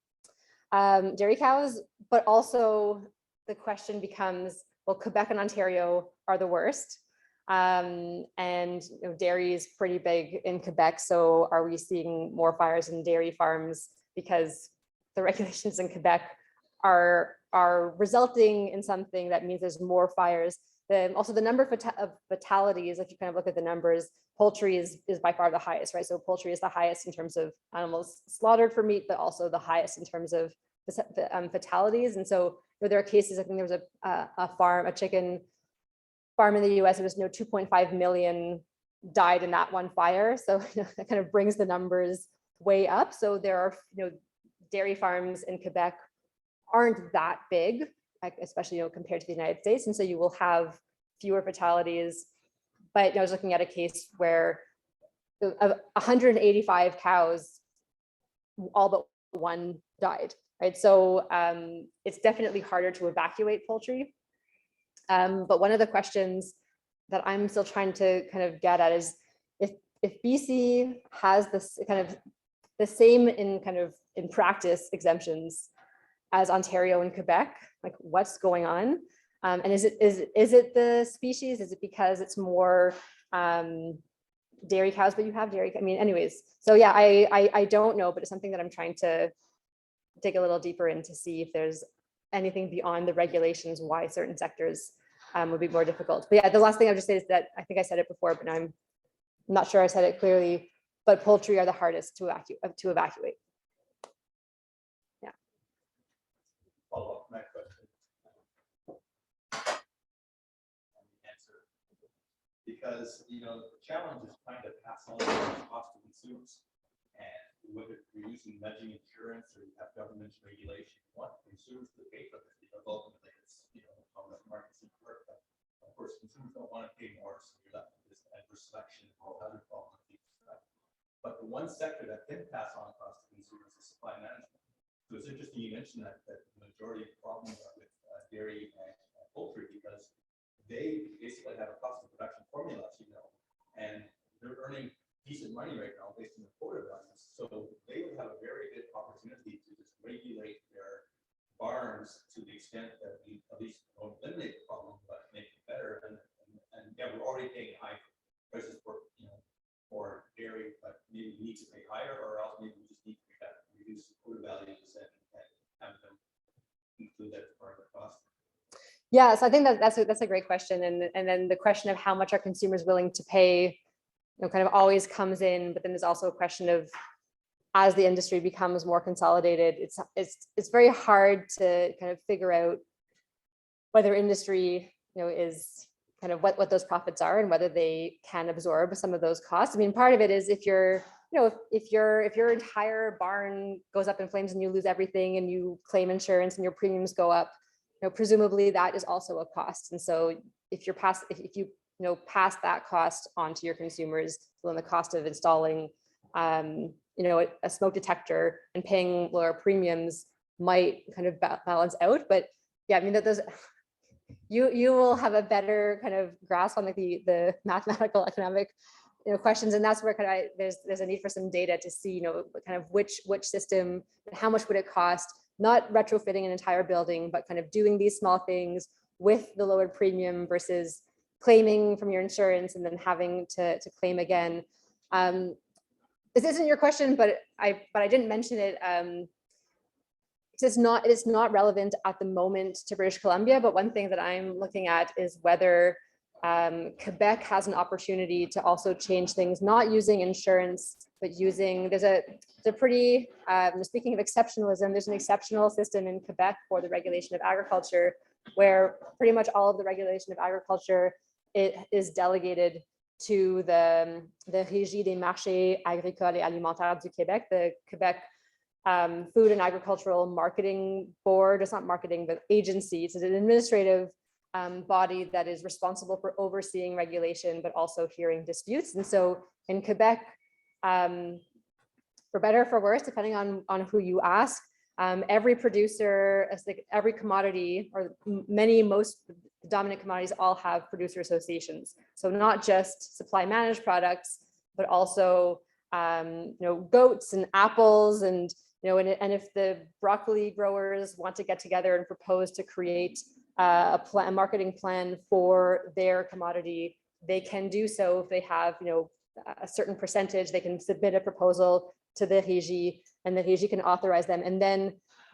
dairy cows. But also the question becomes, well, Quebec and Ontario are the worst. And dairy is pretty big in Quebec. So are we seeing more fires in dairy farms because the regulations in Quebec are resulting in something that means there's more fires Also the number of fatalities, if you kind of look at the numbers, poultry is by far the highest, right? So poultry is the highest in terms of animals slaughtered for meat, but also the highest in terms of the fatalities. And so there are cases, I think there was a chicken farm in the US, it was 2.5 million died in that one fire. So that kind of brings the numbers way up. So there are dairy farms in Quebec aren't that big, especially compared to the United States. And so you will have fewer fatalities. But I was looking at a case where 185 cows, all but one died, right? So it's definitely harder to evacuate poultry. But one of the questions that I'm still trying to kind of get at is if BC has this kind of the same in practice exemptions as Ontario and Quebec, like what's going on? And is it the species? Is it because it's more dairy cows, but you have dairy? I mean, anyways, so yeah, I don't know, but it's something that I'm trying to dig a little deeper in to see if there's anything beyond the regulations why certain sectors would be more difficult. But yeah, the last thing I'll just say is that I think I said it before, but I'm not sure I said it clearly, but poultry are the hardest to evacuate. Yeah. Follow up my question. Answer. Because the challenge is trying to pass on the cost to consumers. And whether you're using nudging insurance or you have government regulation, you want consumers to pay for this because ultimately it's how the markets work. But of course, consumers don't want to pay more, so you're left with this adverse selection and all other problems. But the one sector that can pass on cost to consumers is supply management. So it's interesting you mentioned that the majority of problems are with dairy and poultry because they basically have a cost of production formula, and they're earning decent money right now based on the quota values. So they would have a very good opportunity to just regulate their barns to the extent that we at least don't eliminate the problem, but make it better. And yeah, we're already paying high prices for dairy, but maybe we need to pay higher, or else maybe we just need to reduce the quota values and have them include that as part of the cost. Yeah, so I think that's a great question, and then the question of how much are consumers willing to pay, kind of always comes in. But then there's also a question of, as the industry becomes more consolidated, it's very hard to kind of figure out whether industry is kind of what those profits are and whether they can absorb some of those costs. I mean, part of it is if your entire barn goes up in flames and you lose everything and you claim insurance and your premiums go up, presumably that is also a cost. And so if you pass that cost on to your consumers, then the cost of installing a smoke detector and paying lower premiums might kind of balance out. But yeah, I mean, that those you will have a better kind of grasp on the mathematical economic questions, and that's where kind of there's a need for some data to see kind of which system and how much would it cost, not retrofitting an entire building, but kind of doing these small things with the lowered premium versus claiming from your insurance and then having to claim again. This isn't your question, but I didn't mention it. It's not relevant at the moment to British Columbia, but one thing that I'm looking at is whether Quebec has an opportunity to also change things, not using insurance, but using, speaking of exceptionalism, there's an exceptional system in Quebec for the regulation of agriculture, where pretty much all of the regulation of agriculture is delegated to the Régie des marchés agricoles et alimentaires du Québec, the Quebec Food and Agricultural Marketing Board. It's not marketing, but agency. It's an administrative body that is responsible for overseeing regulation, but also hearing disputes. And so in Quebec, for better or for worse, depending on who you ask, every producer, every commodity, or most dominant commodities all have producer associations. So not just supply managed products, but also goats and apples and if the broccoli growers want to get together and propose to create a marketing plan for their commodity, they can do so. If they have a certain percentage, they can submit a proposal to the Régie, and the Régie can authorize them, and then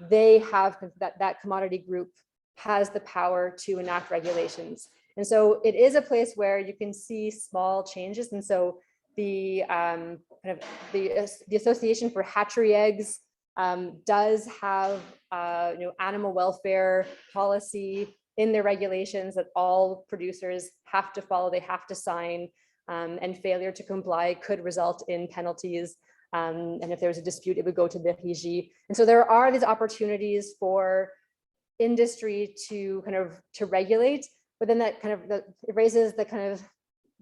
they have that commodity group has the power to enact regulations. And so it is a place where you can see small changes. And so the the Association for Hatchery Eggs does have animal welfare policy in their regulations that all producers have to follow, they have to sign, and failure to comply could result in penalties. And if there was a dispute, it would go to the RIGI. And so there are these opportunities for industry to regulate, but then that it raises the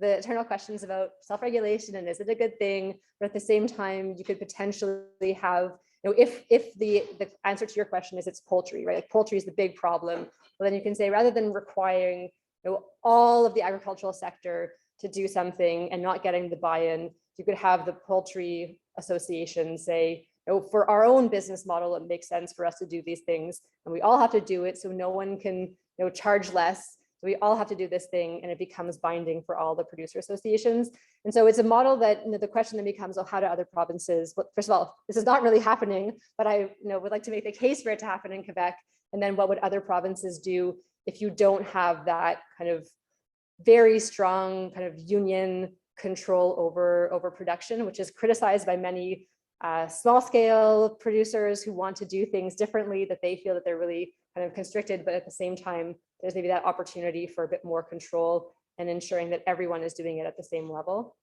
eternal questions about self-regulation and is it a good thing? But at the same time, you could potentially have, if the answer to your question is it's poultry, right? Like poultry is the big problem. Well, then you can say rather than requiring all of the agricultural sector to do something and not getting the buy-in, you could have the poultry association say, for our own business model, it makes sense for us to do these things, and we all have to do it, so no one can charge less. So we all have to do this thing, and it becomes binding for all the producer associations. And so it's a model that the question then becomes, how do other provinces? Well, first of all, this is not really happening, but I would like to make the case for it to happen in Quebec. And then what would other provinces do if you don't have that very strong union control over production, which is criticized by many small scale producers who want to do things differently, that they feel that they're really constricted, but at the same time, there's maybe that opportunity for a bit more control and ensuring that everyone is doing it at the same level.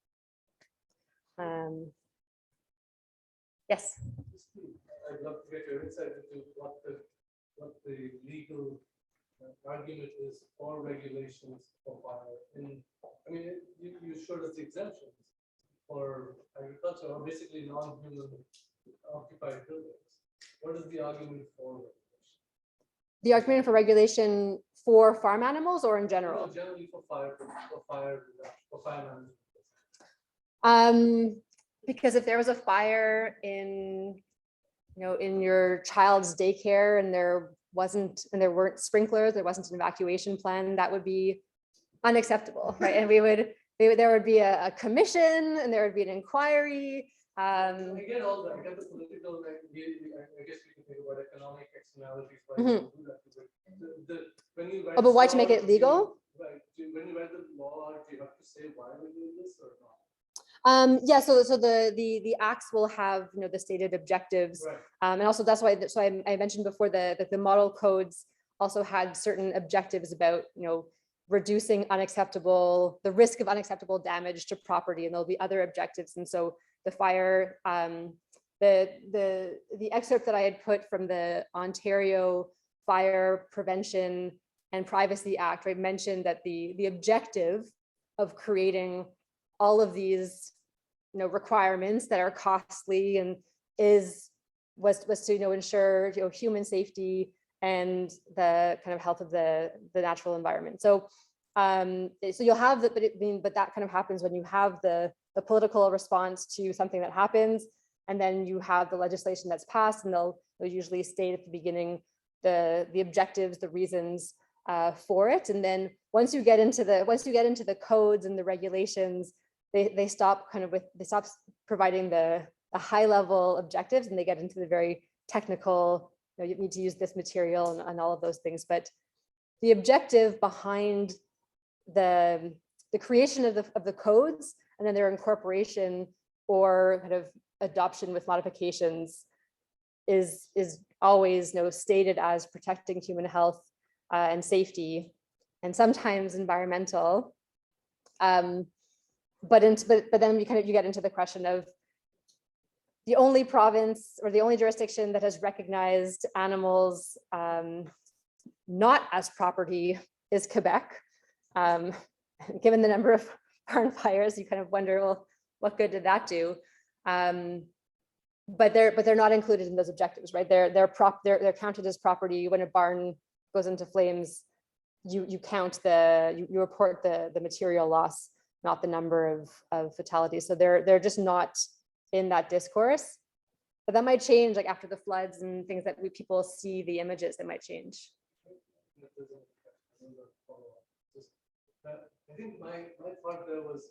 Yes. I'd love to get your insight into what the legal argument is for regulations for fire. I mean, you showed us the exemptions for agriculture, or basically non-human occupied buildings. What is the argument for regulation? The argument for regulation for farm animals or in general? No, generally for fire management. Because if there was a fire in your child's daycare and there weren't sprinklers, there wasn't an evacuation plan, that would be unacceptable, right? And there would be a commission and there would be an inquiry. I get all that. I get the political. I guess we can think about economic externalities. Why Mhm. you do that? When you write But why to law, make it legal? When you write the law, do you have to say why we do this or not? Yeah, so the acts will have the stated objectives, Right. and also that's why. So I mentioned before that the model codes also had certain objectives about reducing the risk of unacceptable damage to property, and there'll be other objectives. And so the fire, the excerpt that I had put from the Ontario Fire Prevention and Privacy Act, right, mentioned that the objective of creating all of these requirements that are costly and was to ensure human safety and the health of the natural environment. So you'll have but that happens when you have the political response to something that happens, and then you have the legislation that's passed, and they'll usually state at the beginning the objectives, the reasons for it, and then once you get into the codes and the regulations, they stop providing the high level objectives, and they get into the very technical. You need to use this material and all of those things, but the objective behind the creation of the codes and then their incorporation or adoption with modifications is always stated as protecting human health and safety, and sometimes environmental. But then you get into the question of the only province or the only jurisdiction that has recognized animals not as property is Quebec. Given the number of barn fires, you wonder, well, what good did that do? But they're not included in those objectives, right? They're counted as property. When a barn goes into flames, you report the material loss, not the number of fatalities. So they're just not in that discourse. But that might change, like after the floods and things that people see the images, that might change. I think my thought there was,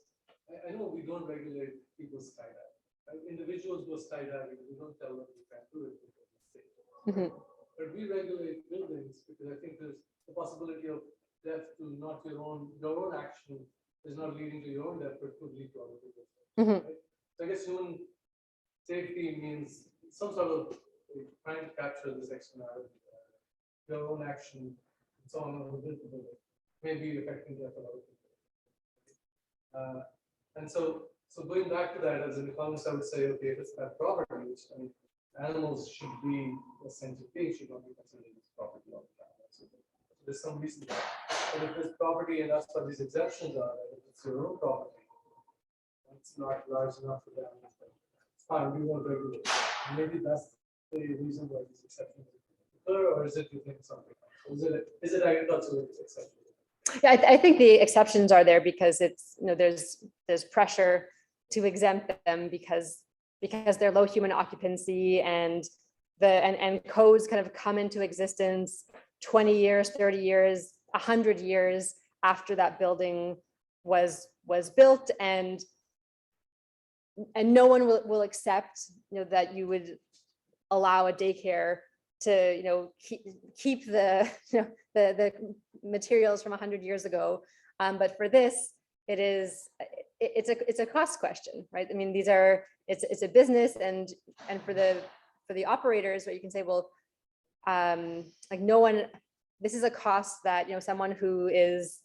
I know we don't regulate people's skydiving. Right? Individuals go skydiving, we don't tell them you can't do it because it's safe. Mhm. But we regulate buildings because I think there's the possibility of death to not your own action is not leading to your own death, but could lead to other people's death. Mhm. Right? So I guess human safety means some sort of trying to capture this externality, your own action, and so on, may be affecting death of other people. And so going back to that, as an economist, I would say, okay, if it's about property, which I mean, animals should be a sentient being, should not be considered as property all the time. So there's some reason for that. But if there's property, and that's what these exceptions are, that if it's your own property, it's not large enough for them. It's fine, we won't regulate it. And maybe that's the reason why these exceptions occur, or is it you think something else? Is it agricultural exception? Yeah, I think the exceptions are there because it's, there's pressure to exempt them because they're low human occupancy and codes kind of come into existence 20 years, 30 years, 100 years after that building was built, and no one will accept, that you would allow a daycare to, keep the the materials from 100 years ago. But for this, it's a cost question, right? I mean, it's a business, and for the operators, what you can say, well, like this is a cost that, someone who is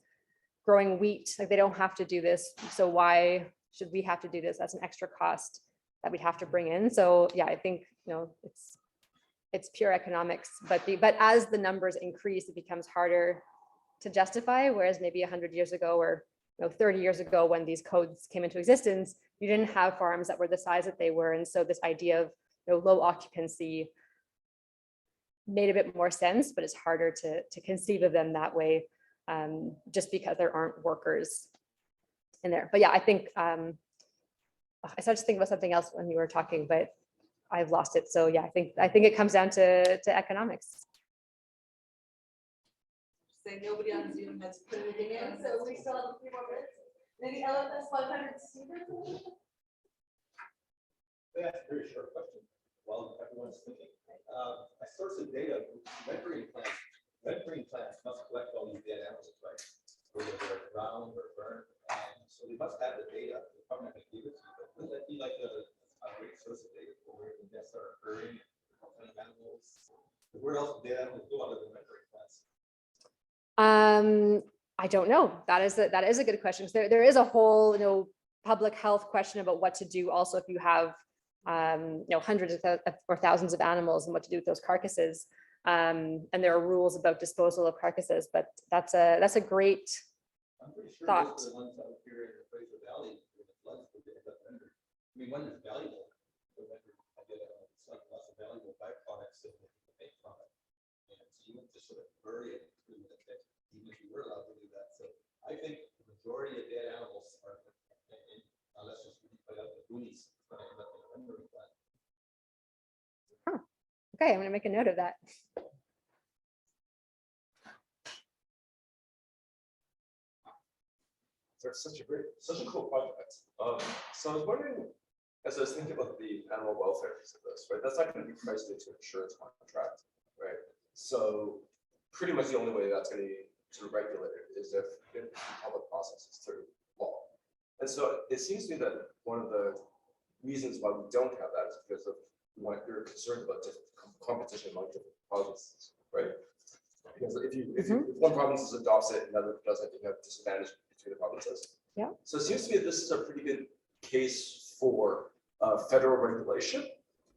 growing wheat, like they don't have to do this. So why should we have to do this? That's an extra cost that we'd have to bring in. So yeah, I think, it's pure economics, but as the numbers increase, it becomes harder to justify. Whereas maybe 100 years ago, or 30 years ago, when these codes came into existence, you didn't have farms that were the size that they were, and so this idea of low occupancy made a bit more sense. But it's harder to conceive of them that way, just because there aren't workers in there. But yeah, I think I started to think about something else when you were talking, but I've lost it. So yeah, I think it comes down to economics. Say nobody on Zoom has put anything in, so we still have a few more minutes. Maybe LFS 100 students? That's a very short question. While everyone's thinking, I sourced some data. Red-green plants must collect all these dead animals, right? Whether they're drowned or burned, and so they must have the data. They're probably not going to give it to you, but wouldn't that be like a great source of data for where the deaths are occurring, what kind of animals? Where else do dead animals go other than red-green plants? I don't know. That is a good question. There is a whole, public health question about what to do also if you have, hundreds or thousands of animals, and what to do with those carcasses. And there are rules about disposal of carcasses, but that's a great I'm pretty sure thought. those are the ones out here in the Fraser Valley where the floods would end up rendered. I mean, one is valuable, but it's like lots of valuable byproducts that they can make from it. And so you want to sort of bury it through the pit, even if you were allowed to do that. So I think the majority of dead animals are, unless it's really put out the boonies, going to end up in a rendering plant. Okay, I'm gonna make a note of that. It's such a cool project. So I was wondering, as I was thinking about the animal welfare piece of this, right? That's not going to be priced into an insurance contract, right? So pretty much the only way that's going to be sort of regulated is if public processes through law. And so it seems to me that one of the reasons why we don't have that is because of what you're concerned about different competition among different provinces, right? Because if one province adopts it and another doesn't, you have disadvantage between the provinces. Yeah. So it seems to me that this is a pretty good case for federal regulation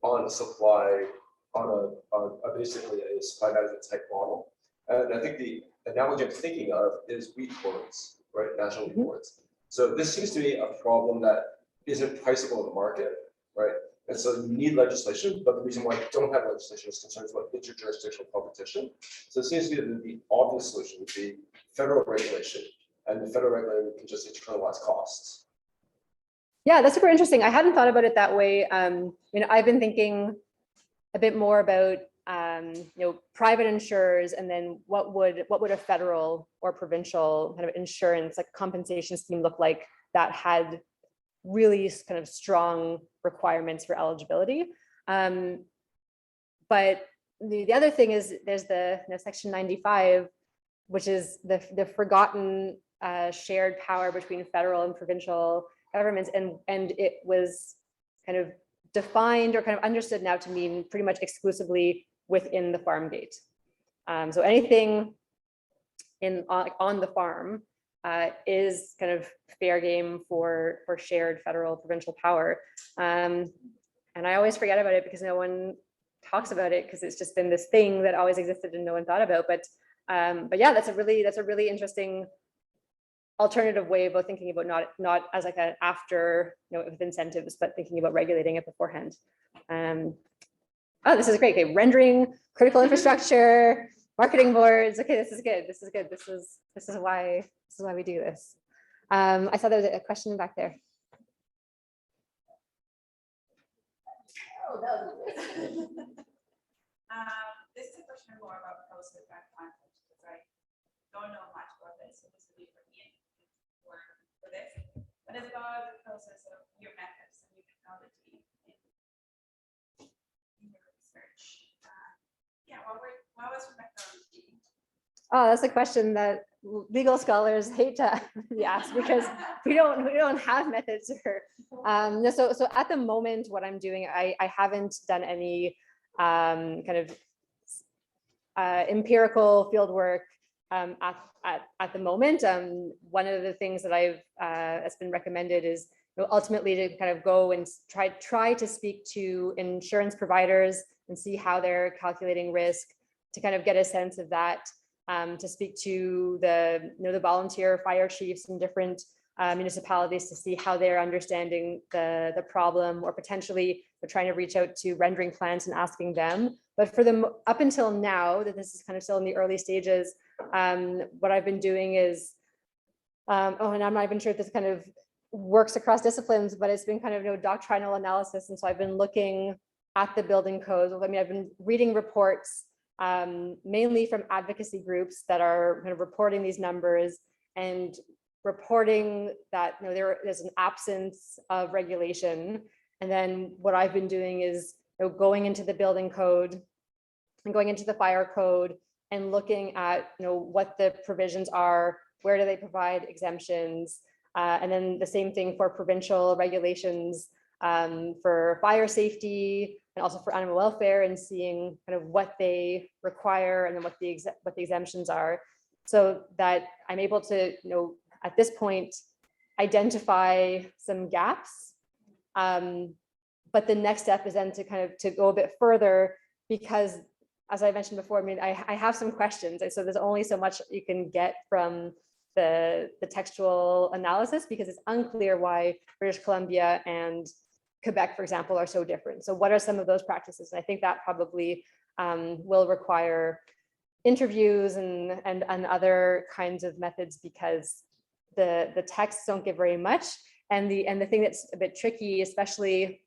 on supply, on a basically a supply management type model. And I think the analogy I'm thinking of is wheat boards, right? National wheat boards. So this seems to be a problem that isn't priceable in the market, right? And so you need legislation, but the reason why you don't have legislation is concerns about interjurisdictional competition. So it seems to me that the obvious solution would be federal regulation, and the federal regulator can just internalize costs. Yeah, that's super interesting. I hadn't thought about it that way. I've been thinking a bit more about private insurers, and then what would a federal or provincial kind of insurance, like compensation scheme, look like that had really kind of strong requirements for eligibility. But the other thing is there's the Section 95, which is the forgotten shared power between federal and provincial governments, and it was kind of defined or kind of understood now to mean pretty much exclusively within the farm gate. So anything on the farm is kind of fair game for shared federal provincial power. And I always forget about it because no one talks about it, because it's just been this thing that always existed and no one thought about. But yeah, that's a really interesting alternative way of thinking about not as like an after, with incentives, but thinking about regulating it beforehand. Oh, this is great. Okay, rendering critical infrastructure, marketing boards. Okay, this is good. This is good. This is why we do this. I saw there was a question back there. Oh, that was good. This is a question more about process and context, because I don't know much about this, so this will be for me for this. But it's about the process of your methods and your technology in your research. Yeah, what was your methodology? Oh, that's a question that legal scholars hate to be asked, because we don't have methods. So at the moment, what I'm doing, I haven't done any kind of empirical field work at the moment. One of the things that that's been recommended is ultimately to kind of go and try to speak to insurance providers and see how they're calculating risk, to kind of get a sense of that, to speak to the volunteer fire chiefs in different municipalities to see how they're understanding the problem, or potentially they're trying to reach out to rendering plants and asking them. But for them, up until now, that this is kind of still in the early stages, what I've been doing is, and I'm not even sure if this kind of works across disciplines, but it's been kind of doctrinal analysis. And so I've been looking at the building codes. I mean, I've been reading reports mainly from advocacy groups that are kind of reporting these numbers and reporting that there's an absence of regulation. And then what I've been doing is going into the building code and going into the fire code and looking at what the provisions are, where do they provide exemptions, and then the same thing for provincial regulations for fire safety and also for animal welfare, and seeing kind of what they require and then what the exemptions are, so that I'm able to at this point identify some gaps. But the next step is then to go a bit further, because as I mentioned before, I mean, I have some questions. And so there's only so much you can get from the textual analysis, because it's unclear why British Columbia and Quebec, for example, are so different. So what are some of those practices? And I think that probably will require interviews and other kinds of methods, because the texts don't give very much. And the thing that's a bit tricky, especially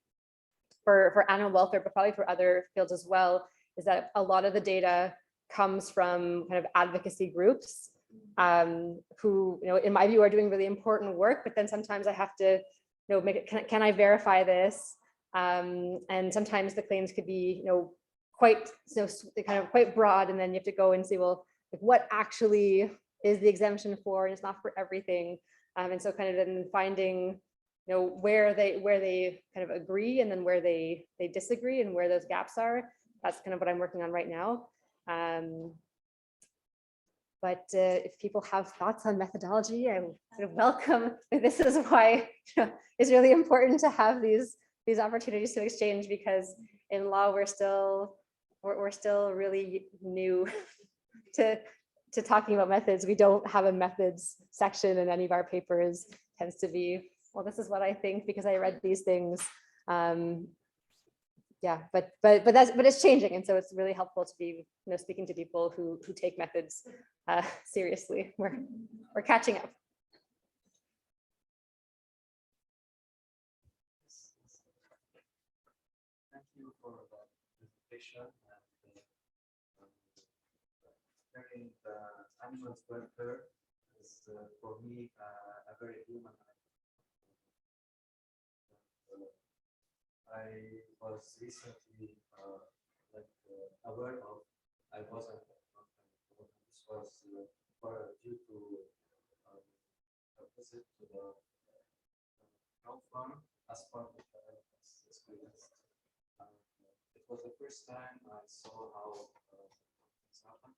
for animal welfare, but probably for other fields as well, is that a lot of the data comes from kind of advocacy groups who, in my view, are doing really important work. But then sometimes I have to, make it. Can I verify this? And sometimes the claims could be, quite kind of quite broad, and then you have to go and see, well, like, what actually is the exemption for, and it's not for everything. And so kind of then finding, where they kind of agree, and then where they disagree, and where those gaps are. That's kind of what I'm working on right now. But if people have thoughts on methodology, I would welcome. This is why it's really important to have these opportunities to exchange, because in law we're still really new to talking about methods. We don't have a methods section in any of our papers. It tends to be, well, this is what I think because I read these things. Yeah, but it's changing, and so it's really helpful to be speaking to people who take methods seriously. We're catching up. Thank you for the presentation. Regarding the animals welfare is for me a very human. I was recently aware of. I wasn't. This was due to a visit to the cow farm as part of the LFS experience. It was the first time I saw how things happen.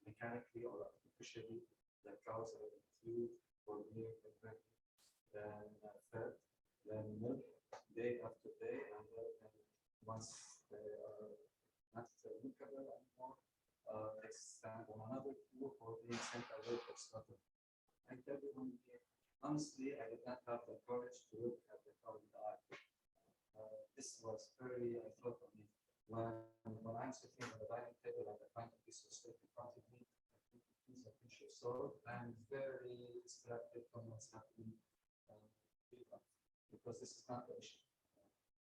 Mechanically or artificially, the cows are feed for milk and milk, then fed, then milk day after day, and then once they are not milkable anymore, they stand on another pool or being sent away for slaughter. I tell you, honestly, I did not have the courage to look at the cow die. This was very, I thought, I mean, when I'm sitting at the dining table and I find a piece of steak in front of me, a pinch of salt, I'm very distracted from what's happening because this is not the issue.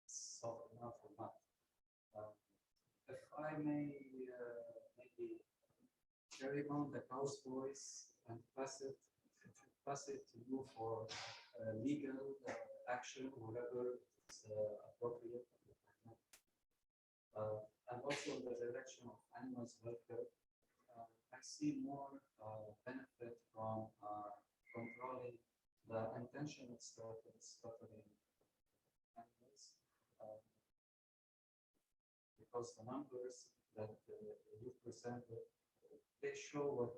It's salt enough or not. If I may maybe carry on the cow's voice and pass it to you for legal action, whatever is appropriate. And also in the direction of animals welfare, I see more benefit from controlling the intentional slaughtering animals, because the numbers that you presented, they show what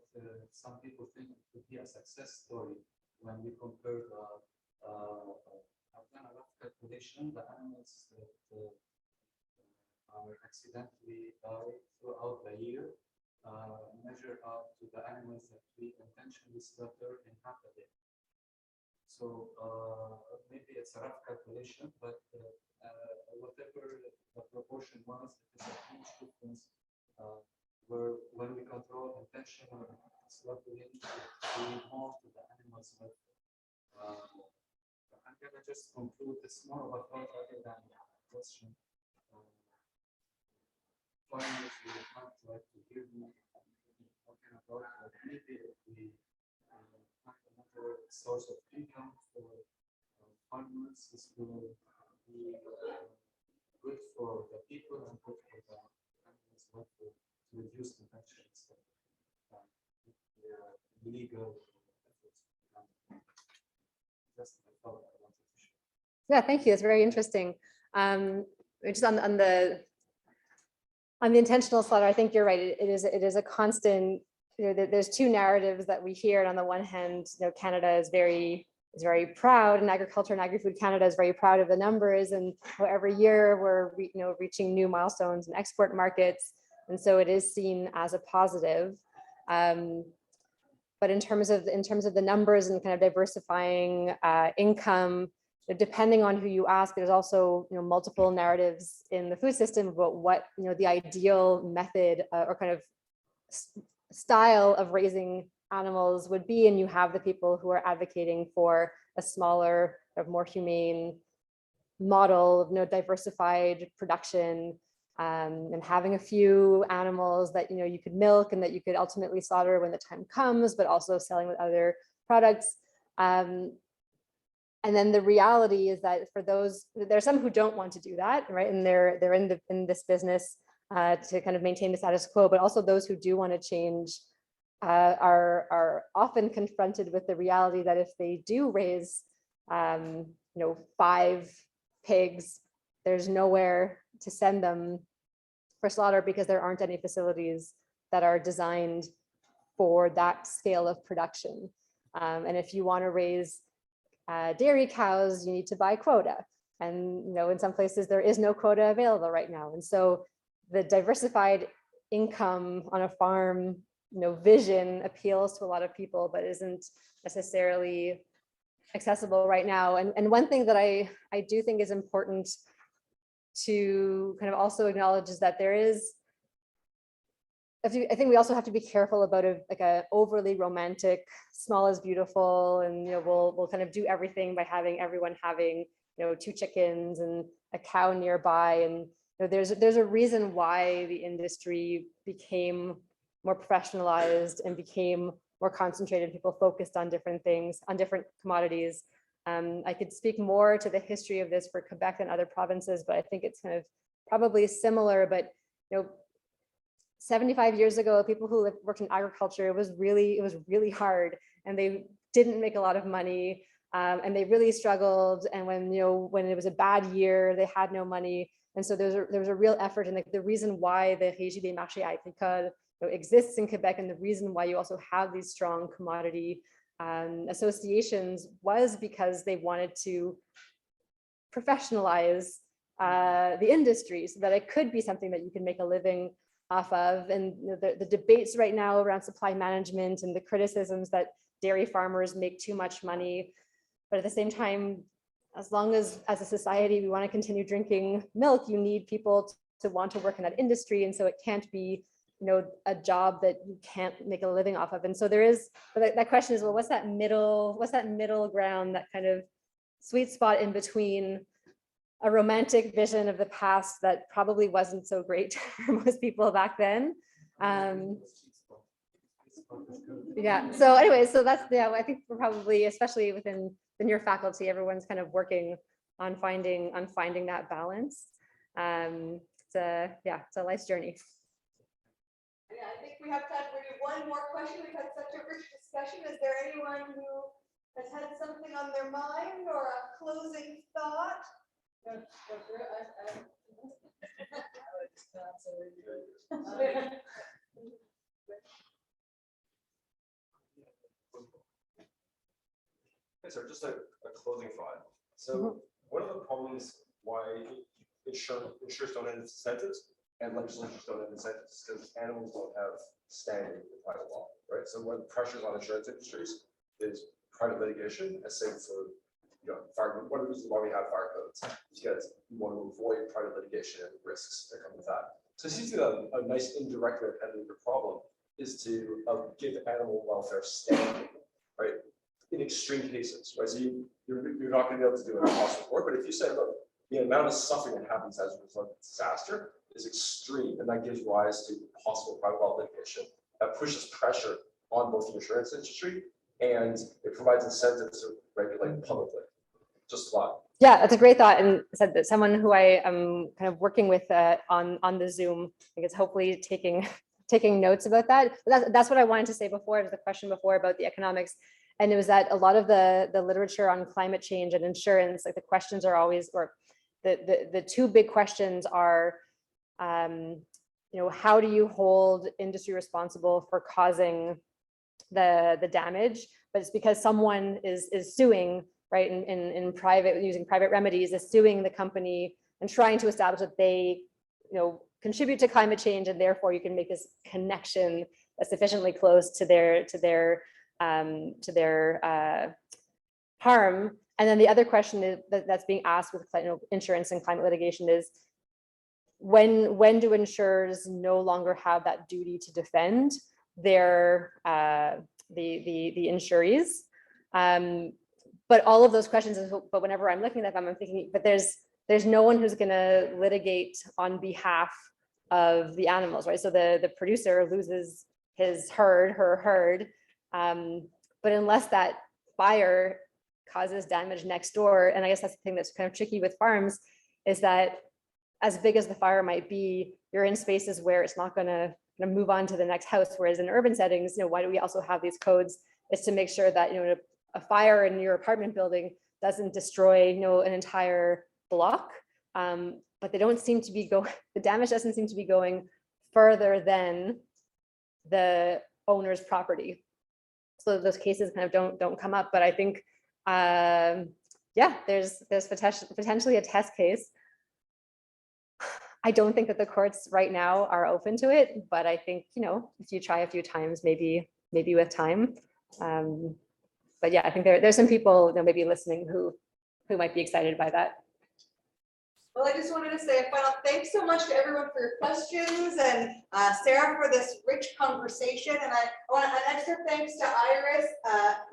some people think could be a success story when we compare the I've done a rough calculation, the animals that are accidentally died throughout the year measure up to the animals that we intentionally slaughter in half a day. So maybe it's a rough calculation, but whatever the proportion was, it is a huge difference where when we control intentional slaughtering, we more to the animals' welfare. I'm going to just conclude. It's more of a thought rather than a question. Farmers will not like to hear me talking about, but maybe if we find another source of income for farmers, this will be good for the people and good for the animals, but to reduce consumption instead of illegal efforts. Just I thought I wanted to share. Yeah, thank you. That's very interesting. Just on the intentional slaughter, I think you're right. It is a constant. There's two narratives that we hear. And on the one hand, Canada is very proud, and agriculture and agri-food Canada is very proud of the numbers, and every year we're reaching new milestones in export markets, and so it is seen as a positive. But in terms of the numbers and kind of diversifying income, depending on who you ask, there's also multiple narratives in the food system about what the ideal method or kind of style of raising animals would be, and you have the people who are advocating for a smaller, more humane model of diversified production, and having a few animals that you could milk and that you could ultimately slaughter when the time comes, but also selling with other products. And then the reality is that for those, there are some who don't want to do that, right? And they're in this business to kind of maintain the status quo, but also those who do want to change are often confronted with the reality that if they do raise 5 pigs, there's nowhere to send them for slaughter because there aren't any facilities that are designed for that scale of production. And if you want to raise dairy cows, you need to buy quota. And in some places there is no quota available right now. And so the diversified income on a farm vision appeals to a lot of people, but isn't necessarily accessible right now. And one thing that I do think is important to kind of also acknowledge is that there is, I think we also have to be careful about a overly romantic, small is beautiful, and we'll kind of do everything by having everyone having 2 chickens and a cow nearby. And there's a reason why the industry became more professionalized and became more concentrated. People focused on different things, on different commodities. I could speak more to the history of this for Quebec and other provinces, but I think it's kind of probably similar. But 75 years ago, people who worked in agriculture, it was really hard, and they didn't make a lot of money, and they really struggled. And when it was a bad year, they had no money. And so there was a real effort, and the reason why the Régie des marchés agricoles exists in Quebec, and the reason why you also have these strong commodity associations was because they wanted to professionalize the industry so that it could be something that you can make a living off of. And the debates right now around supply management and the criticisms that dairy farmers make too much money, but at the same time, as long as a society we want to continue drinking milk, you need people to want to work in that industry, and so it can't be a job that you can't make a living off of. And so there is that question is, well, what's that middle ground, that kind of sweet spot in between a romantic vision of the past that probably wasn't so great for most people back then. Yeah, so anyway, so that's, I think we're probably, especially within your faculty, everyone's kind of working on finding that balance. It's a life's journey. Yeah, I think we have time for one more question. We've had such a rich discussion. Is there anyone who has had something on their mind or a closing thought? So just a closing thought. So one of the problems why insurers don't have incentives and legislatures don't have incentives is because animals don't have standing in private law, right? So one of the pressures on insurance industries is private litigation, as same for fire. One of the reasons why we have fire codes is because you want to avoid private litigation and risks that come with that. So it seems to be a nice indirect way of handling the problem is to give animal welfare standing, right? In extreme cases, right? So you're not going to be able to do it across the board, but if you say, look, the amount of suffering that happens as a result of disaster is extreme, and that gives rise to possible private law litigation that pushes pressure on both the insurance industry and it provides incentives to regulate publicly. Just a lot. Yeah, that's a great thought, and said that someone who I am kind of working with on the Zoom, I think it's hopefully taking notes about that. But that's what I wanted to say before. It was the question before about the economics. And it was that a lot of the literature on climate change and insurance, like the questions are always, or the two big questions are, how do you hold industry responsible for causing the damage? But it's because someone is suing, right, in private, using private remedies, is suing the company and trying to establish that they, contribute to climate change, and therefore you can make this connection that's sufficiently close to their harm. And then the other question that's being asked with insurance and climate litigation is, when do insurers no longer have that duty to defend their the insurees? But all of those questions, but whenever I'm looking at them, I'm thinking, but there's no one who's going to litigate on behalf of the animals, right? So the producer loses his herd, her herd. But unless that fire causes damage next door, and I guess that's the thing that's kind of tricky with farms, is that as big as the fire might be, you're in spaces where it's not going to move on to the next house. Whereas in urban settings, why do we also have these codes? Is to make sure that a fire in your apartment building doesn't destroy an entire block. But they don't seem to be the damage doesn't seem to be going further than the owner's property. So those cases kind of don't come up. But I think, there's potentially a test case. I don't think that the courts right now are open to it, but I think, if you try a few times, maybe with time. But yeah, I think there's some people maybe listening who might be excited by that. Well, I just wanted to say a final thanks so much to everyone for your questions, and Sarah for this rich conversation. And I want an extra thanks to Iris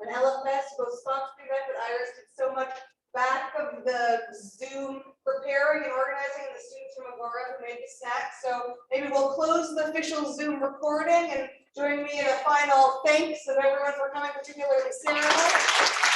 and LFS, who both sponsored the event, but Iris did so much back of the Zoom preparing and organizing, and the students from Agora who made the snacks. So maybe we'll close the official Zoom recording and join me in a final thanks of everyone for coming, particularly Sarah.